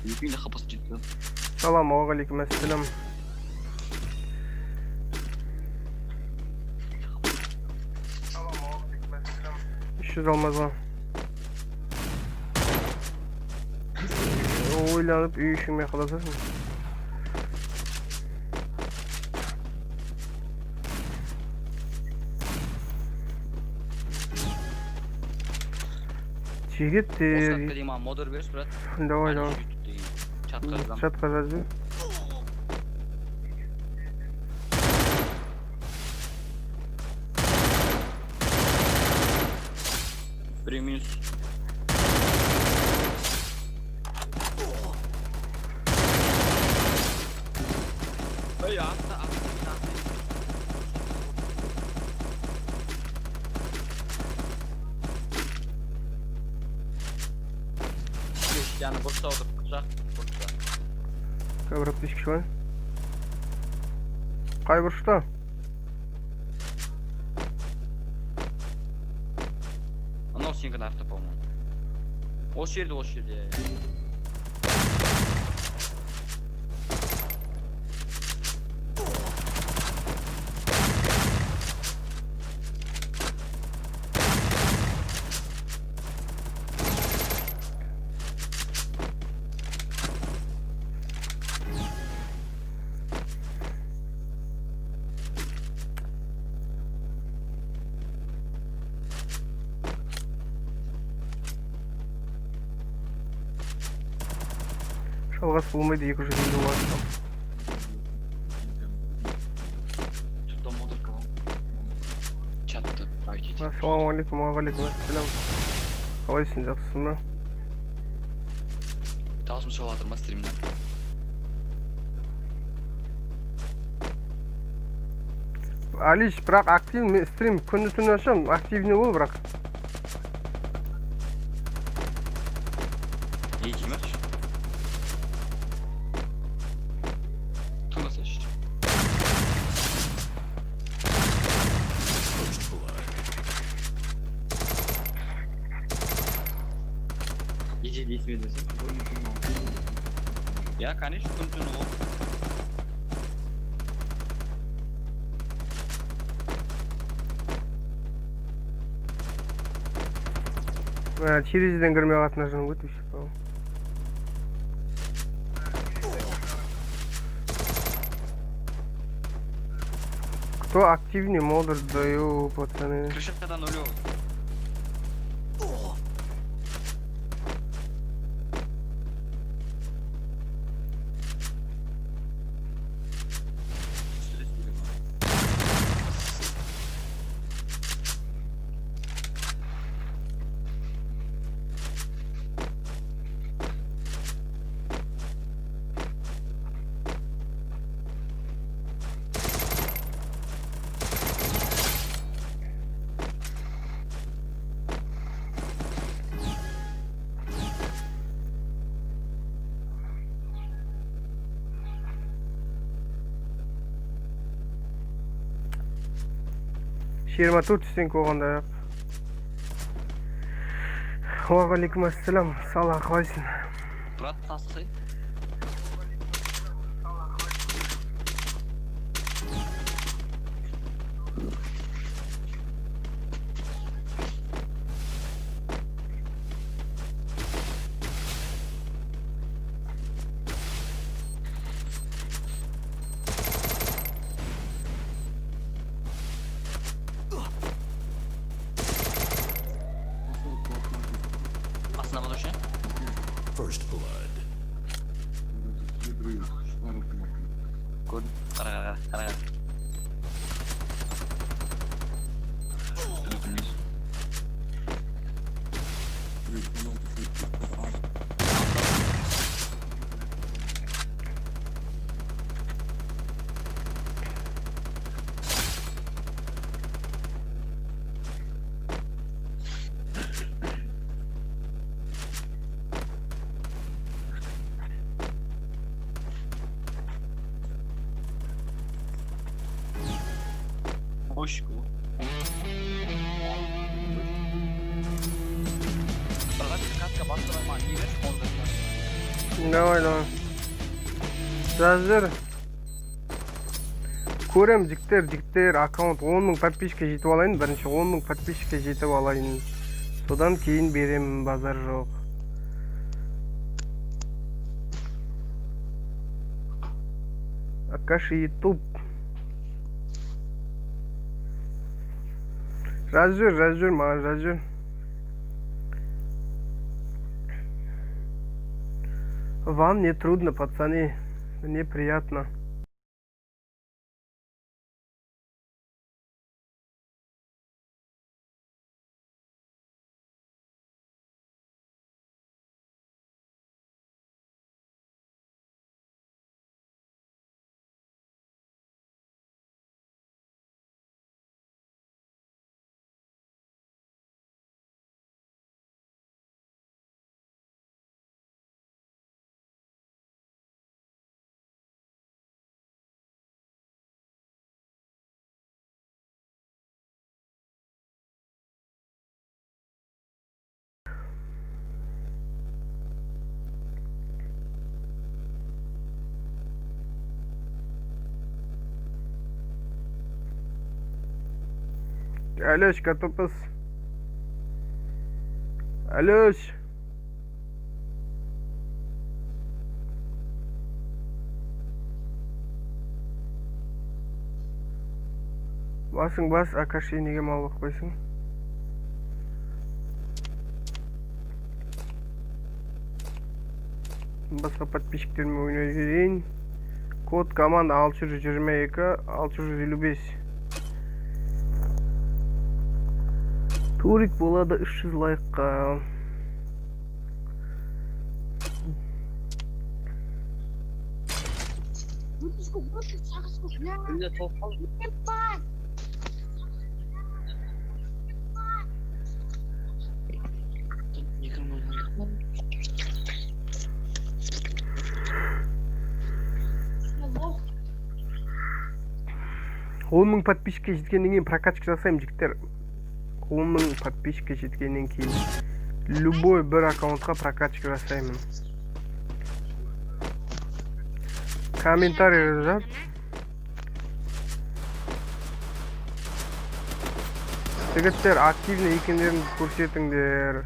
Екеуінде қапасы жетті. Салам, уағалейкум ассалам. Еще алмазға. Ойланып, үй ішіңме қаласасың. Жігіттер. Осыратқа деймін модер беріш, брат. Давай. Чатқа жазам. Чатқа жазды. Бір минус. Ey atla. Yani boşta oturup kısa. Boşta. Кабырап бес кіші бар. Қай бұрышта? Анау сенің нарты, по-моему. Осы жерде. Жалғас болмайды, 250 болады. Тут модулька. Чатты пройдите. Ассалаумағалейкум, уағалейкум ассалам. Қалайсың, жақсысың ба? Дауысым шығып жатыр ма стримнен? Алиш, бірақ активный стрим күні түні ашам, активный бол, бірақ. Eğitimler. Tuna seç. First blood. Gece değişmeye desin. Ya kardeş, kuntunu o. Терезеден кірмей қалатын ажырым өтіп шықпау. Кто активнее модуль даю, пацаны? Крышадан нулевый. Жиырма төрт стенк болғанда. Уағалейкум ассалам, сала, қалайсың? Брат тасы. Aslında bu şey. First blood. Good. Kara. Boş bu. Брат, катка бастырма, не берешь, он зачем? Давай. Жаздыр. Көрем жіктер аккаунт 10 мың подписчикке жетіп алайын. Бірінші 10 мың подписчикке жетіп алайын. Содан кейін берем, базар жоқ. Акаши YouTube. Жаз жүр, маған жаз жүр. Вам не трудно, пацаны. Мне приятно. Алёш, Котопус. Алёш. Басың бас, Акаши неге мал бақпайсың? Басқа подписчиктермен ойнай берейін. Код команда 622 655. Турик болады 300 лайкқа. Он мың подписчикке жеткеннен кейін прокачка жасаймын жігіттер. 10 мың подписчикке жеткеннен кейін любой бір аккаунтқа прокачка жасаймын. Комментарий жазып. Жігіттер активный екендеріңізді көрсетіңдер.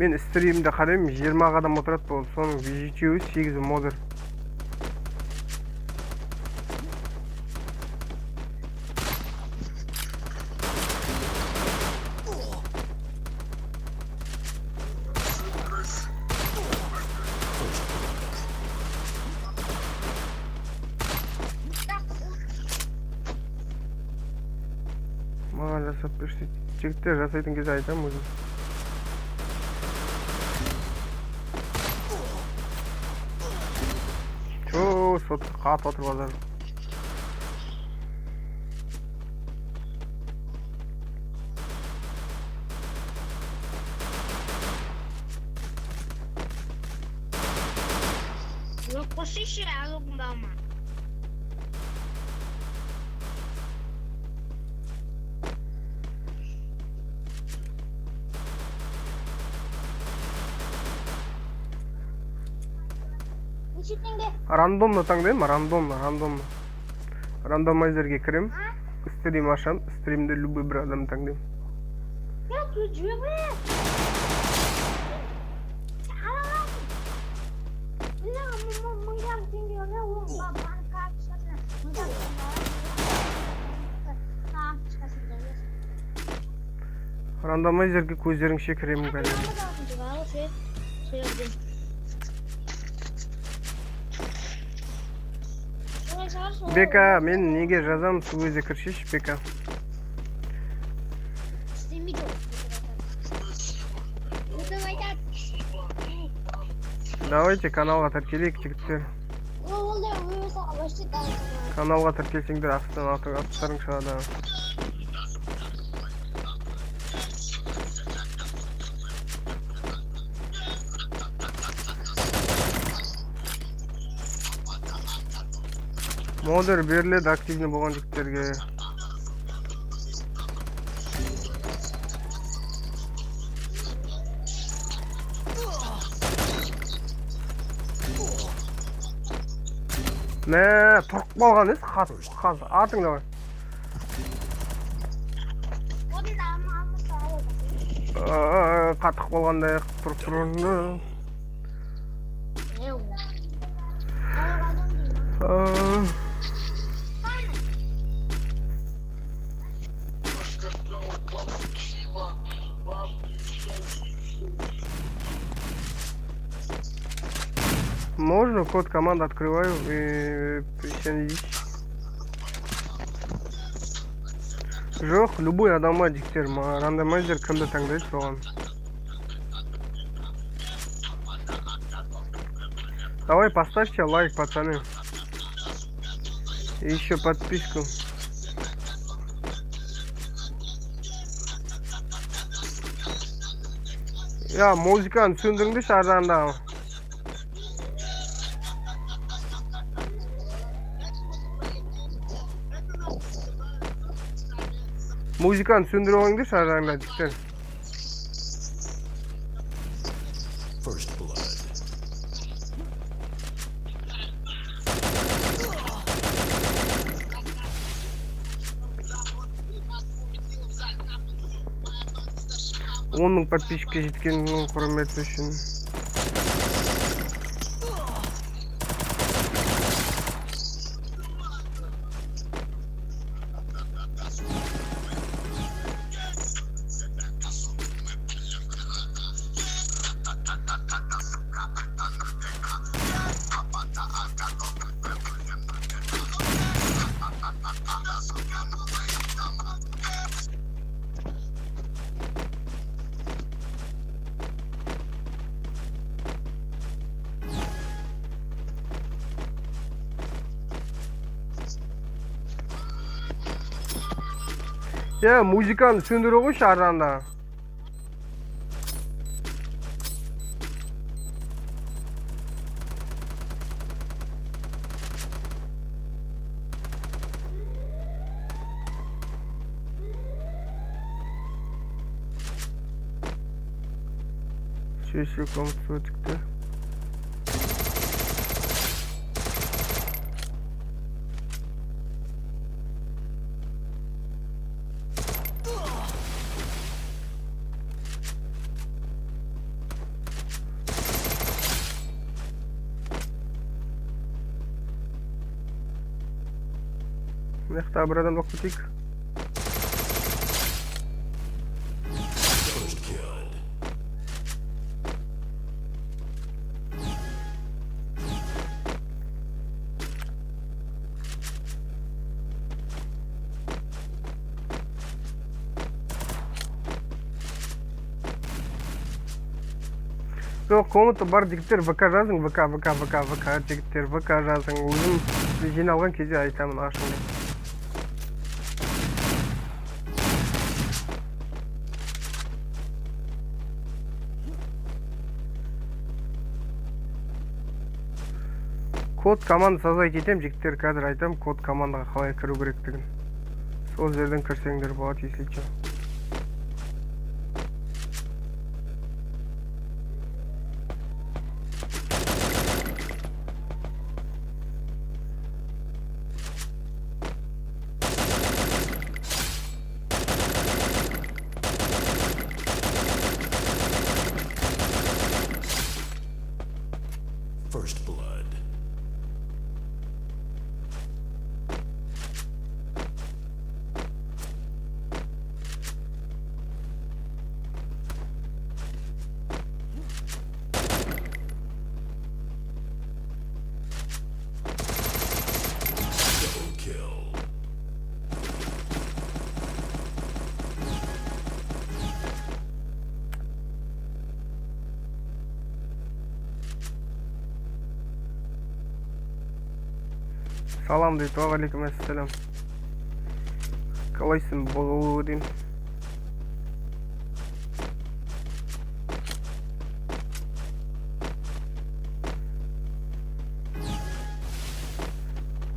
Мен стримді қараймын, 20 адам отырады болды. Соның 8 модер. Маған жасап берші. Жігіттер жасайтын кезде айтамын өзім. Сотқа қатып отыр базар. Yok posisce alugma. Рандомно таңдаймын, рандомно. Рандомайзерге кірем, стрим ашам, стримде любой бір адам таңдаймын. Рандомайзерге көздеріңше кіремін кәдімгі. Бека, мен неге жазам, су өзі кіршеш, Бека. Давайте каналға тіркелейік, жігіттер. Каналға тіркелсеңдер, астынан аттарың шығады. Модер беріледі активні болған жігіттерге. Мә, тұрып болған ес, атың да бар. Қатық болғандай тұрып тұрғанда. Можно код команды открываю и присоединить. Жоқ, любой адамға диктер, рандомайзер кімді таңдайды соған. Давай поставьте лайк, пацаны. И еще подписку. Ya muzikani söndürün dışarıdan. Muzikani söndürün dışarıdan dikkat. First blood. 10 мың подписчикке жеткеніңнің құрметі үшін. Ya muzikani söndüre koş aranda. Şey komutu çıktı. Мына бір адам болып кетейік. First kill. Жоқ, комната бар жігіттер, ВК жазың, ВК жігіттер, ВК жазың. Өзім жиналған кезде айтамын ашыңды. Код команда сазайт етем, жігіттер қазір айтам, код командаға қалай кіру керектігін. Сол жерден кірсеңдер болады, если что. First blood. Double kill. Салам дейді, уағалейкум ассалам. Қалайсың бұл деймін.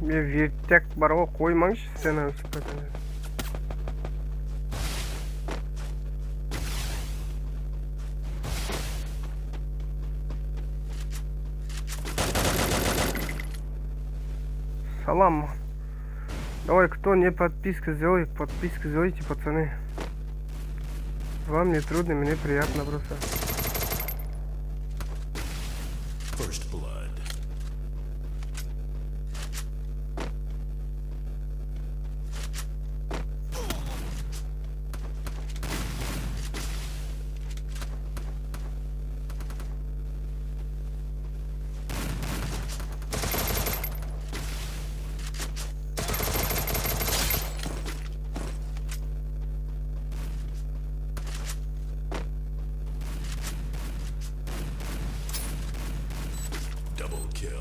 Мен вертяк бар ғой, қоймаңшы сені өсіп кетеді. Салам. Давай, кто не подписка сделает, подписку сделайте, пацаны. Вам не трудно, мне приятно просто. First blood. Double kill.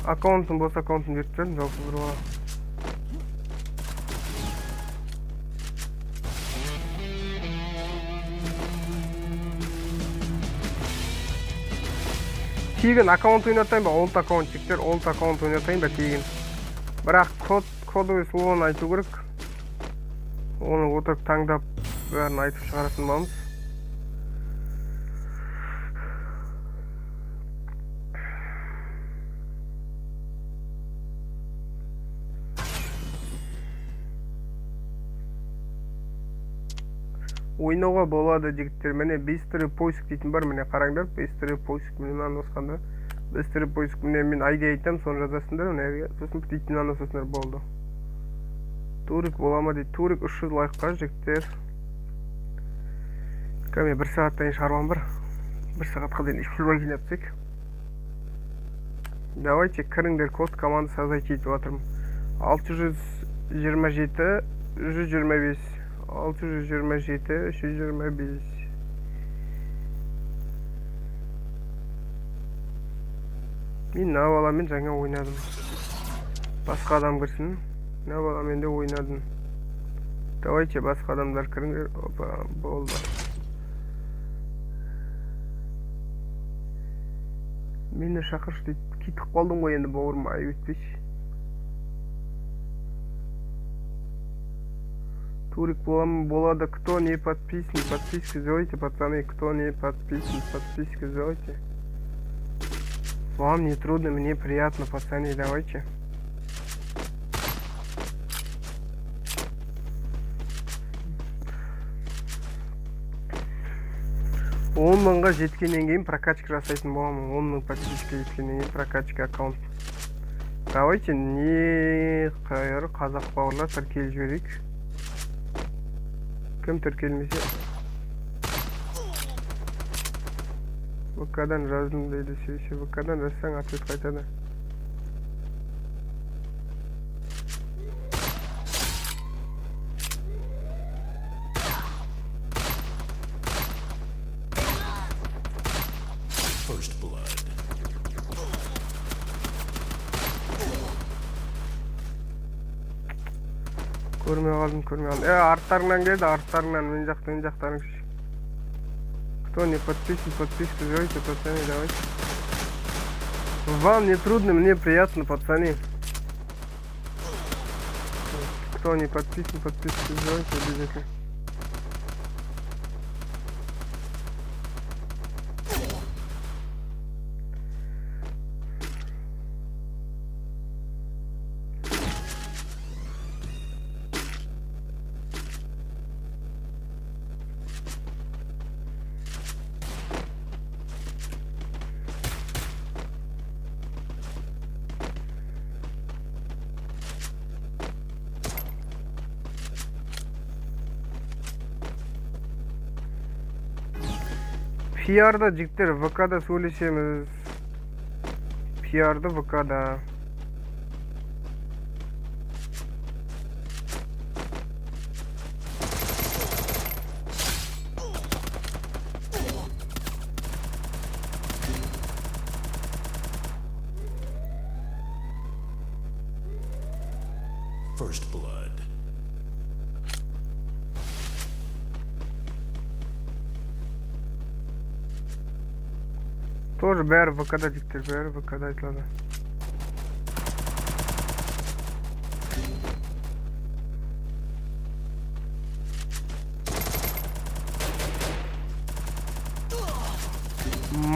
Аккаунтым болса аккаунтын беріп бердім, жалпы бір бала. Тегін аккаунт ойнатайын ба, олд аккаунт жіктер, олд аккаунт ойнатайын ба тегін. Бірақ кодовый словоны айту керек. Оны отырып таңдап бәрін айтып шығаратын боламыз. ойнауға болады жігіттер. Міне быстрый поиск дейтін бар, міне қараңдар. Быстрый поиск менен аносқанда. Быстрый поиск менен мен айди айтам, соны жазасыңдар, міне сосын дейтін аносасыңдар болды. Турик болама дейді. Турик 300 лайкқа жігіттер. Кәме 1 сағаттан шаруам бар. 1 сағатқа дейін футбол ойнатсақ. Давайте кіріңдер, код команда создайте етіп жатырмын. 627 125 627 125. Мен мына баламен жаңа ойнадым. Басқа адам кірсін. Мына баламен де ойнадым. Давайте басқа адамдар кіріңдер. Опа, болды. Мені шақыршы дейді. Кетіп қалдым ғой енді, бауырым, айып етпеші. Турик болады. Кто не подписан, подписки сделайте, пацаны. Кто не подписан, подписки сделайте. Вам не трудно, мне приятно, пацаны, давайте. Он мыңға жеткеннен кейін прокачка жасайтын боламын. 10 мың подписка жеткеннен кейін прокачка аккаунт. Давайте не қайыр қазақ бауырлар тіркеліп жіберейік. Кім тіркелмесе? ВК-дан жаздым дейді, сөйсе ВК-дан жазсаң ответ қайтады. First blood. Көрмей қалдым. Арттарыңнан келді, арттарыңнан, мен жақтарың. Кто не подписан, подписку сделайте, пацаны, давайте. Вам не трудно, мне приятно, пацаны. Кто не подписан, подписку сделайте обязательно. PR'da жігіттер, ВК'да сөйлесеміз. PR'да ВК'да. First blood. Тоже бәрі ВК'да жігіттер, бәрі ВК'да айтылады.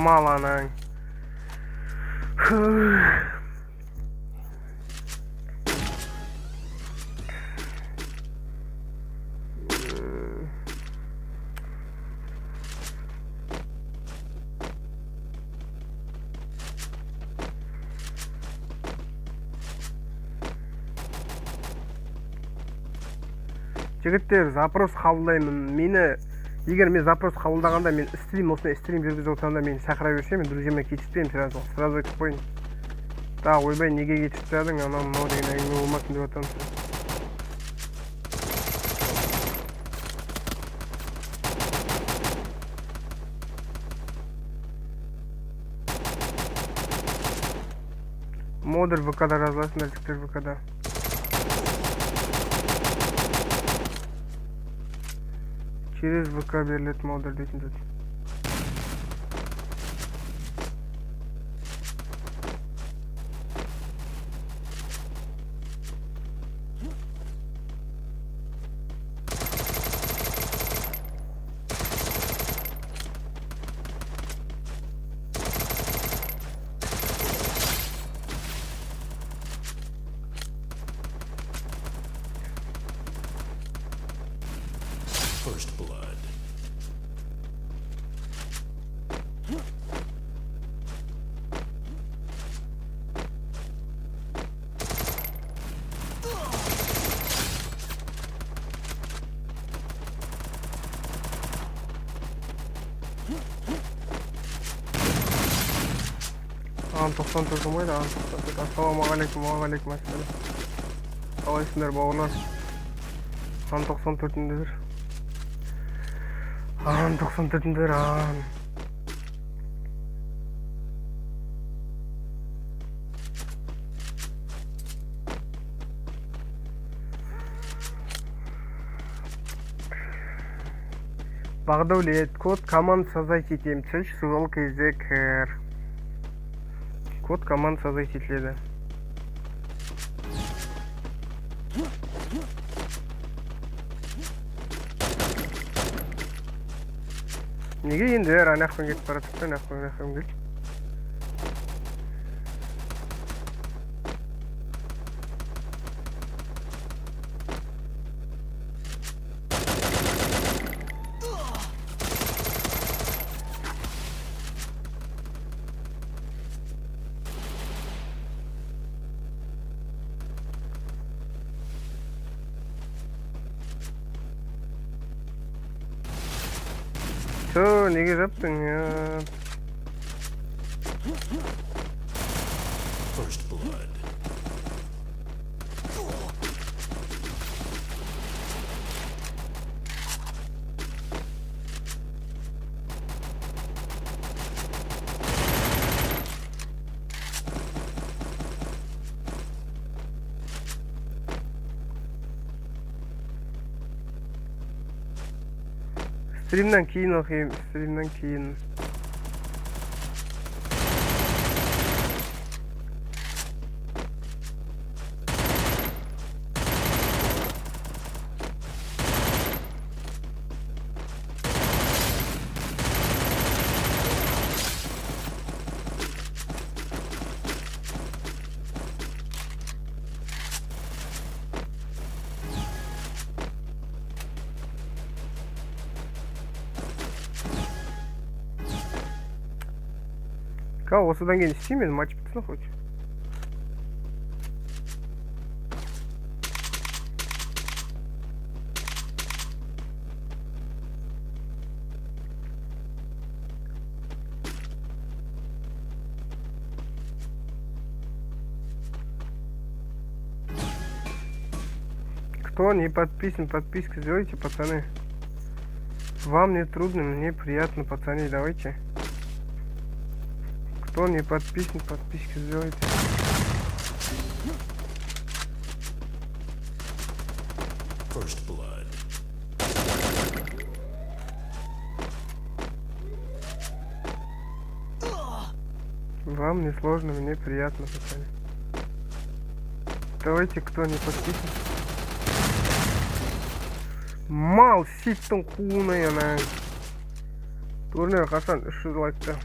Мал анаң. Жігіттер, запрос қабылдаймын. Мені, егер мен запрос қабылдағанда, мен стрим жүргізіп отырғанда мені шақыра берсе, мен друзьяма кетіспеймін сразу айтып қойын. Да, ойбай, неге кетіспедің, анау мынау деген әңгіме болмасын деп отырмын. Модер ВК'да жазыласыңдар, жігіттер, ВК'да. Через ВК берілетін модер дейтін зат. First blood. Ан 94 ма еді? Ан 94. Ассалаумағалейкум, уағалейкум ассалам. Қалайсыңдар бауырлар? Ан 94-дер. Ан 94-дер, ан. Бағдәулет, код команд создать етем. Тілш сол кезде кір. Код команд создать етіледі. Неге енді анақпен кетіп бара жатыр? Анақпен кел. Все, неге жаптың? First blood. Стримнен кейін оқиым, стримнен кейін. Кау, осыдан кейін істеймін, матч бітсін хоть. Кто не подписан, подписку сделайте, пацаны. Вам не трудно, мне приятно, пацаны, давайте. Кто не подписан, подписку сделайте. First blood. Вам не сложно, мне приятно, пацаны. Давайте, кто не подписан. Мал ситтің қуына ана. Турнир қашан 300 лайкта.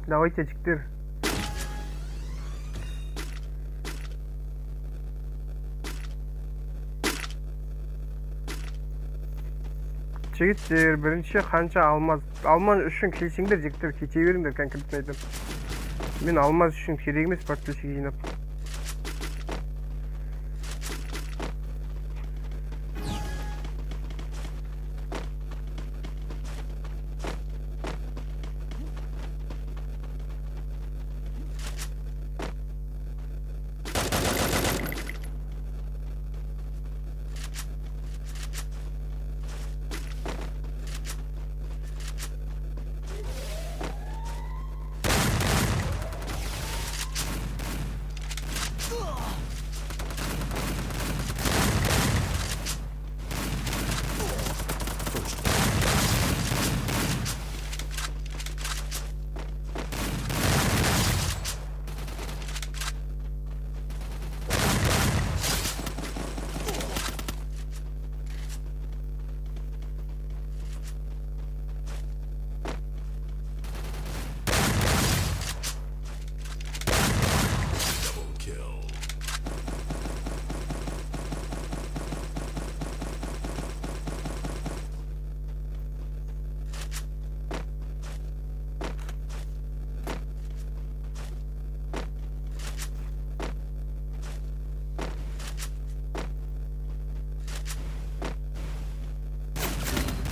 Давайте, жігіттер. Жігіттер, бірінші қанша алмаз үшін келсеңдер, жігіттер, кете беріңдер, конкретно айтам. Мен алмаз үшін керек емес, подписчик жинап.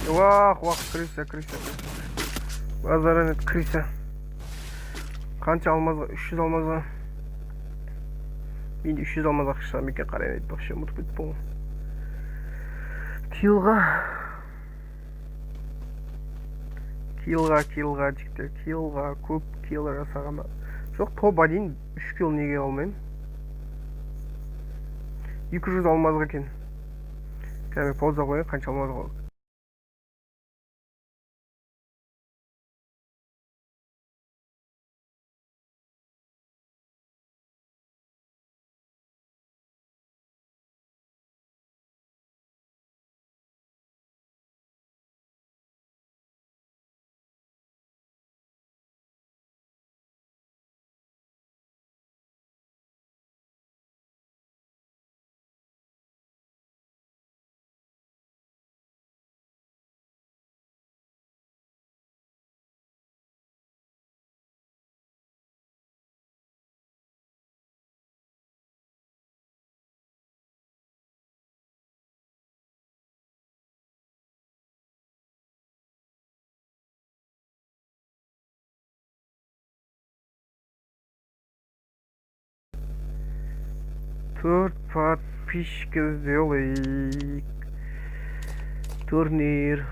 Вах, криса. Базаран криса. Қанша алмазға? 300 алмазға. Мен 300 алмаз ақша мекен қарайын айтпақшы, ұмытып кетіппін ғой. Килға жігіттер, килға көп килға жасағанда. Жоқ, тоба дейін 3 кил неге алмайын? 200 алмазға екен. Кәме пауза қойын, қанша алмазға қалды. Төрт подписчика сделай. Турнир.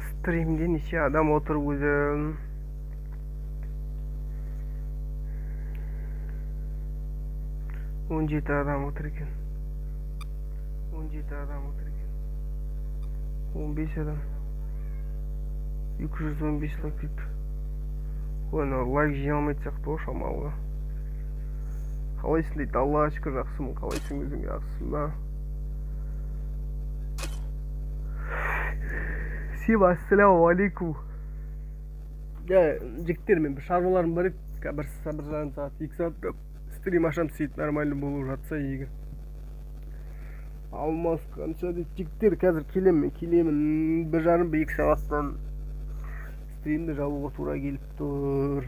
Стримде неше адам отыр өзі? Он жеті адам отыр екен. 15 адам. 215 лайк дейді. Оны лайк жинай алмайды сияқты ғой шамалы. Қалайсың дейді, Аллаға шүкір жақсымын. Қалайсың өзің жақсысың ба? Всем ассаляму алейкум. Жігіттер, мен бір шаруаларым бар еді. Бір жарым сағат, 2 сағат стрим ашам сөйтіп нормально болып жатса егер. Алмас қанша дейді. Жігіттер, қазір келемін. 1,5-2 сағаттан стримді жабуға тура келіп тұр.